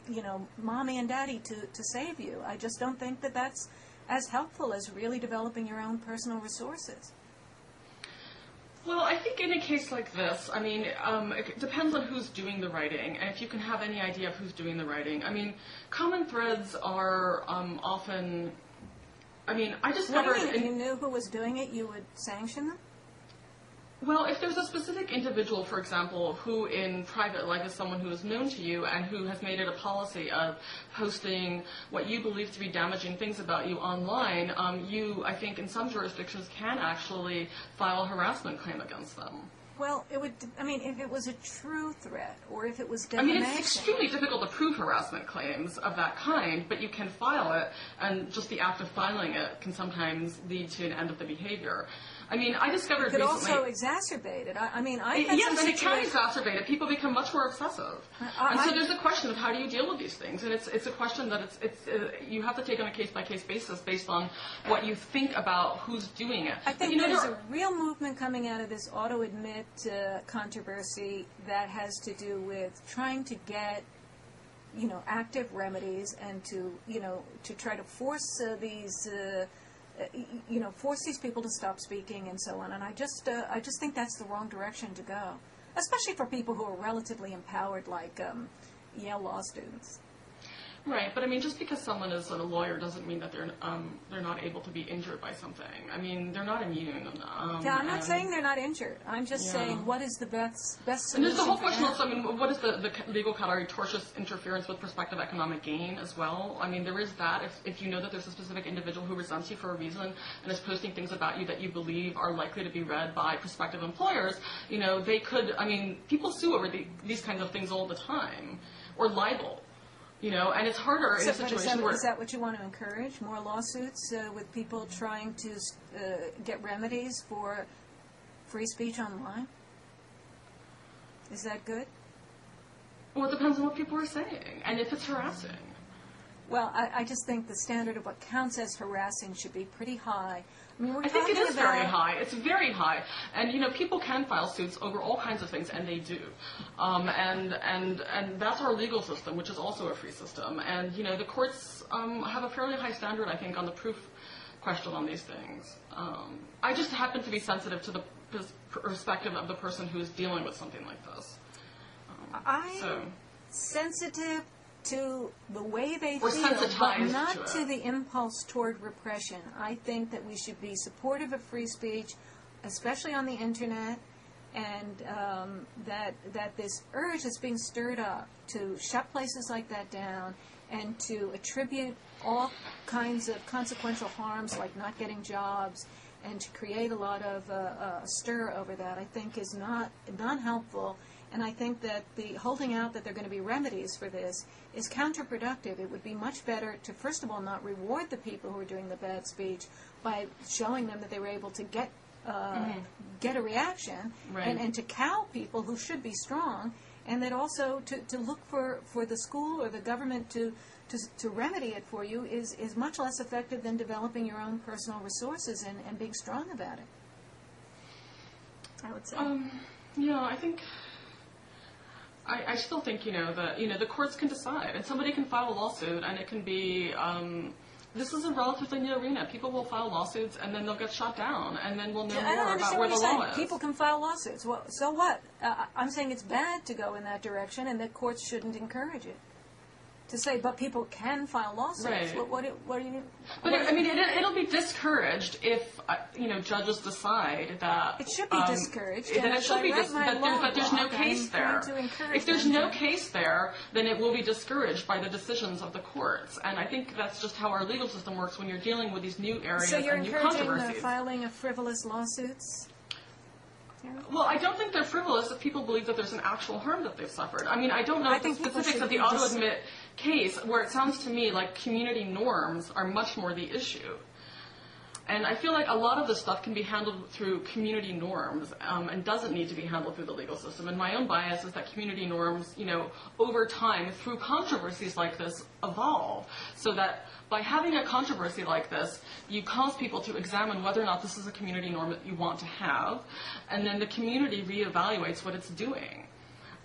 mommy and daddy to save you. I just don't think that that's as helpful as really developing your own personal resources. Well, I think in a case like this, it depends on who's doing the writing, and if you can have any idea of who's doing the writing. Common threads are often, I discovered... If you knew who was doing it, you would sanction them? Well, if there's a specific individual, for example, who in private life is someone who is known to you and who has made it a policy of posting what you believe to be damaging things about you online, you, I think, in some jurisdictions can actually file a harassment claim against them. Well, it would, if it was a true threat, or if it was defamation. It's extremely difficult to prove harassment claims of that kind, but you can file it, and just the act of filing it can sometimes lead to an end of the behavior. I discovered recently... It could also exacerbate it. Yes, and it can exacerbate it. People become much more obsessive. And so there's a question of how do you deal with these things? And it's a question that you have to take on a case-by-case basis based on what you think about who's doing it. I think there's a real movement coming out of this auto-admit controversy that has to do with trying to get active remedies and to try to force force these people to stop speaking and so on. And I just think that's the wrong direction to go, especially for people who are relatively empowered, like Yale law students. Right, but just because someone is a lawyer doesn't mean that they're not able to be injured by something. They're not immune. Yeah, I'm not saying they're not injured. I'm just saying what is the best solution. And there's the whole question also, what is the legal category? Tortious interference with prospective economic gain as well. There is that. If you know that there's a specific individual who resents you for a reason and is posting things about you that you believe are likely to be read by prospective employers, they could, people sue over these kinds of things all the time, or libel. And it's harder in a situation where... Is that what you want to encourage? More lawsuits with people trying to get remedies for free speech online? Is that good? Well, it depends on what people are saying, and if it's harassing. Well, I just think the standard of what counts as harassing should be pretty high. I think it is very high. It's very high. And, people can file suits over all kinds of things, and they do. And that's our legal system, which is also a free system. And, the courts have a fairly high standard, I think, on the proof question on these things. I just happen to be sensitive to the perspective of the person who is dealing with something like this. I'm sensitive to the way they We're feel, but not to the impulse toward repression. I think that we should be supportive of free speech, especially on the internet, and that this urge that's being stirred up to shut places like that down and to attribute all kinds of consequential harms like not getting jobs and to create a lot of stir over that, I think is not helpful. And I think that the holding out that there are going to be remedies for this is counterproductive. It would be much better to, first of all, not reward the people who are doing the bad speech by showing them that they were able to get a reaction, right. and to cow people who should be strong, and that also to look for the school or the government to remedy it for you is much less effective than developing your own personal resources and being strong about it, I would say. Yeah, I think... I still think, the courts can decide, and somebody can file a lawsuit, and it can be, this is a relatively new arena. People will file lawsuits, and then they'll get shut down, and then we'll know more about where the law is. People can file lawsuits. Well, so what? I'm saying it's bad to go in that direction, and that courts shouldn't encourage it. To say, but people can file lawsuits. Right. What do you? But it'll be discouraged if judges decide that it should be discouraged. Then it should be that there's no case there. If there's no case there, then it will be discouraged by the decisions of the courts. And I think that's just how our legal system works when you're dealing with these new areas and new controversies. So you're encouraging the filing of frivolous lawsuits? Well, I don't think they're frivolous if people believe that there's an actual harm that they've suffered. I don't know the specifics of the auto-admit case, where it sounds to me like community norms are much more the issue. And I feel like a lot of this stuff can be handled through community norms and doesn't need to be handled through the legal system. And my own bias is that community norms, over time, through controversies like this, evolve. So that by having a controversy like this, you cause people to examine whether or not this is a community norm that you want to have. And then the community reevaluates what it's doing.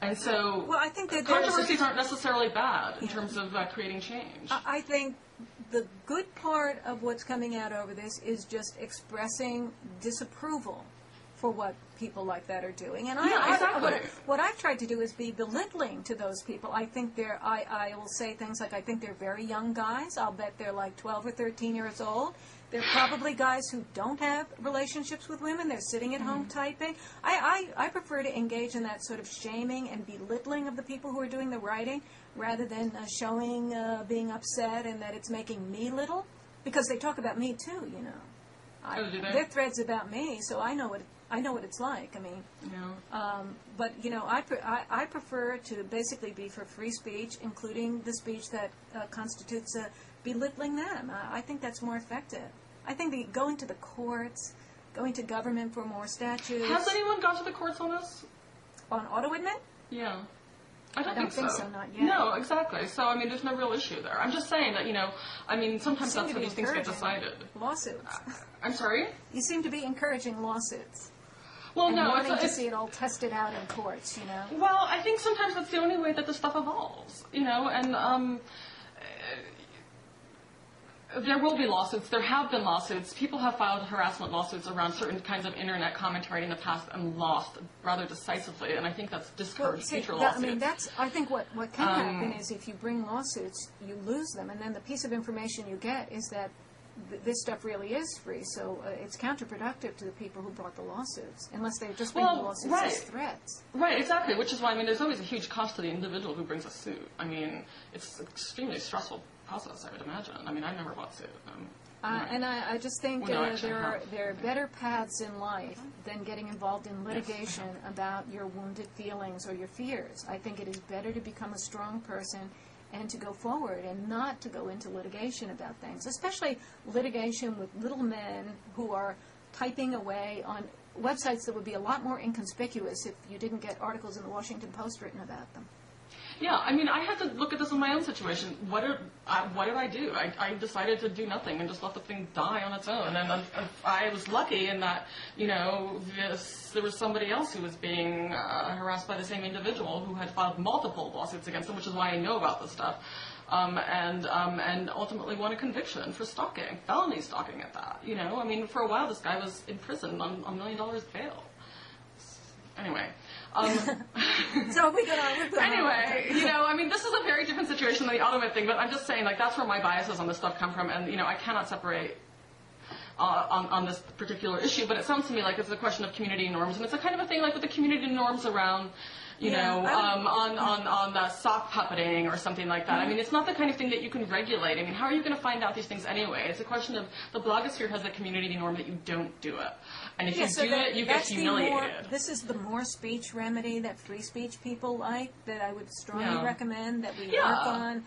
And so well, I think that controversies aren't necessarily bad in terms of creating change. I think the good part of what's coming out over this is just expressing disapproval for what people like that are doing. And exactly. What I've tried to do is be belittling to those people. I think I will say things like, I think they're very young guys. I'll bet they're like 12 or 13 years old. They're probably guys who don't have relationships with women. They're sitting at home typing. I prefer to engage in that sort of shaming and belittling of the people who are doing the writing rather than showing being upset and that it's making me little. Because they talk about me too, you know. Their thread's about me, so I know what it's like. I mean, but you know, I prefer to basically be for free speech, including the speech that constitutes belittling them. I think that's more effective. I think going to the courts, going to government for more statutes. Has anyone gone to the courts on this? On auto admit? Yeah. I don't think so, not yet. No, exactly. So, I mean, there's no real issue there. I'm just saying that, you know, I mean, sometimes that's how these things get decided. Lawsuits. I'm sorry? You seem to be encouraging lawsuits. Well, and no, wanting to see it all tested out in courts, you know? Well, I think sometimes that's the only way that this stuff evolves, you know, and there will be lawsuits. There have been lawsuits. People have filed harassment lawsuits around certain kinds of internet commentary in the past and lost rather decisively, and I think that's discouraged future lawsuits. I mean, I think what can happen is if you bring lawsuits, you lose them, and then the piece of information you get is that this stuff really is free, so it's counterproductive to the people who brought the lawsuits, unless they just bring the lawsuits as threats. Right, exactly, which is why, I mean, there's always a huge cost to the individual who brings a suit. I mean, it's an extremely stressful process, I would imagine. I mean, I've never bought a suit. And I just think there are better paths in life than getting involved in litigation about your wounded feelings or your fears. I think it is better to become a strong person and to go forward and not to go into litigation about things, especially litigation with little men who are typing away on websites that would be a lot more inconspicuous if you didn't get articles in the Washington Post written about them. Yeah, I mean, I had to look at this in my own situation. What did I do? I decided to do nothing and just let the thing die on its own. And I was lucky in that, you know, there was somebody else who was being harassed by the same individual who had filed multiple lawsuits against him, which is why I know about this stuff, and ultimately won a conviction for stalking, felony stalking at that. You know, I mean, for a while this guy was in prison on $1 million bail. Anyway. So we got on. Anyway, you know, I mean, this is a very different situation than the automat thing, but I'm just saying, like, that's where my biases on this stuff come from, and, you know, I cannot separate on this particular issue, but it sounds to me like it's a question of community norms, and it's a kind of a thing like with the community norms around, you know, on the sock puppeting or something like that. I mean, it's not the kind of thing that you can regulate. I mean, how are you going to find out these things anyway? It's a question of the blogosphere has a community norm that you don't do it. And if you do it, you get humiliated. This is the more speech remedy that free speech people like, that I would strongly recommend that we work on.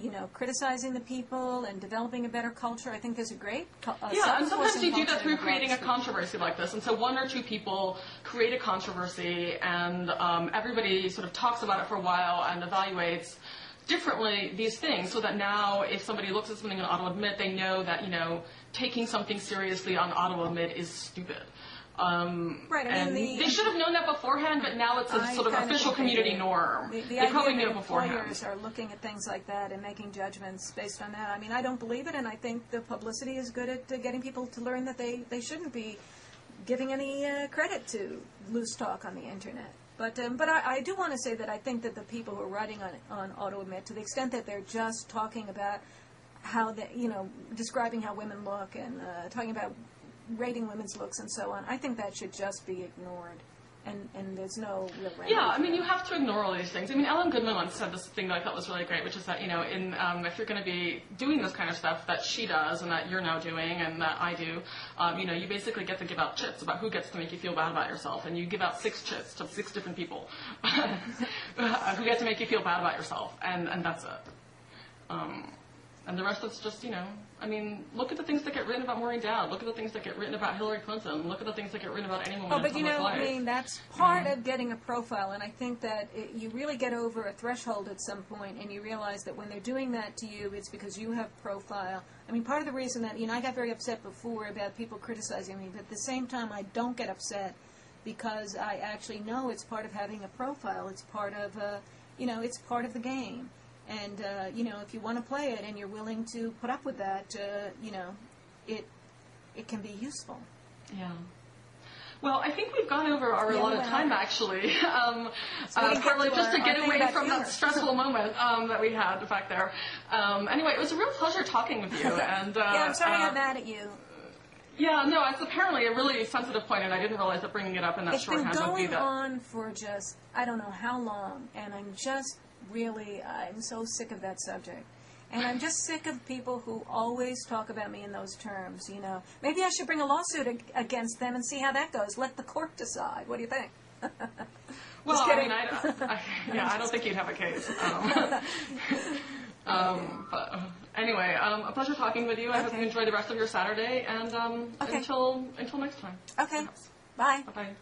You know, criticizing the people and developing a better culture. I think there's a great and sometimes you do that through creating a controversy like this. And so one or two people create a controversy, and everybody sort of talks about it for a while and evaluates differently these things, so that now if somebody looks at something on auto-admit, they know that, you know, taking something seriously on auto-admit is stupid. Right, and they should have known that beforehand, but now it's a sort of official community norm. The idea that employers are looking at things like that and making judgments based on that. I mean, I don't believe it, and I think the publicity is good at getting people to learn that they shouldn't be giving any credit to loose talk on the internet. But I do want to say that I think that the people who are writing on auto-admit, to the extent that they're just talking about how they, you know, describing how women look and talking about rating women's looks and so on, I think that should just be ignored, and there's no real remedy. Yeah, I mean, you have to ignore all these things. I mean, Ellen Goodman once said this thing that I thought was really great, which is that, you know, if you're going to be doing this kind of stuff that she does and that you're now doing and that I do, you know, you basically get to give out chits about who gets to make you feel bad about yourself, and you give out 6 chits to 6 different people who get to make you feel bad about yourself, and that's it. And the rest of it's just, you know, I mean, look at the things that get written about Maureen Dowd. Look at the things that get written about Hillary Clinton. Look at the things that get written about any woman in public life. But, you know, I mean, that's part of getting a profile, and I think that you really get over a threshold at some point, and you realize that when they're doing that to you, it's because you have profile. I mean, part of the reason that, you know, I got very upset before about people criticizing me, but at the same time, I don't get upset because I actually know it's part of having a profile. It's part of, it's part of the game. And, if you want to play it and you're willing to put up with that, it can be useful. Yeah. Well, I think we've gone over our allotted time, actually. Partly just to get away from that stressful moment that we had back there. Anyway, it was a real pleasure talking with you. And I'm sorry I got mad at you. Yeah, no, it's apparently a really sensitive point, and I didn't realize that bringing it up in that shorthand would be that. It's been going on for just, I don't know how long, and I'm so sick of that subject. And I'm just sick of people who always talk about me in those terms, Maybe I should bring a lawsuit against them and see how that goes. Let the court decide. What do you think? Well, I don't think you'd have a case. But anyway, a pleasure talking with you. I hope you enjoy the rest of your Saturday, and until next time. Okay. Bye. Bye-bye.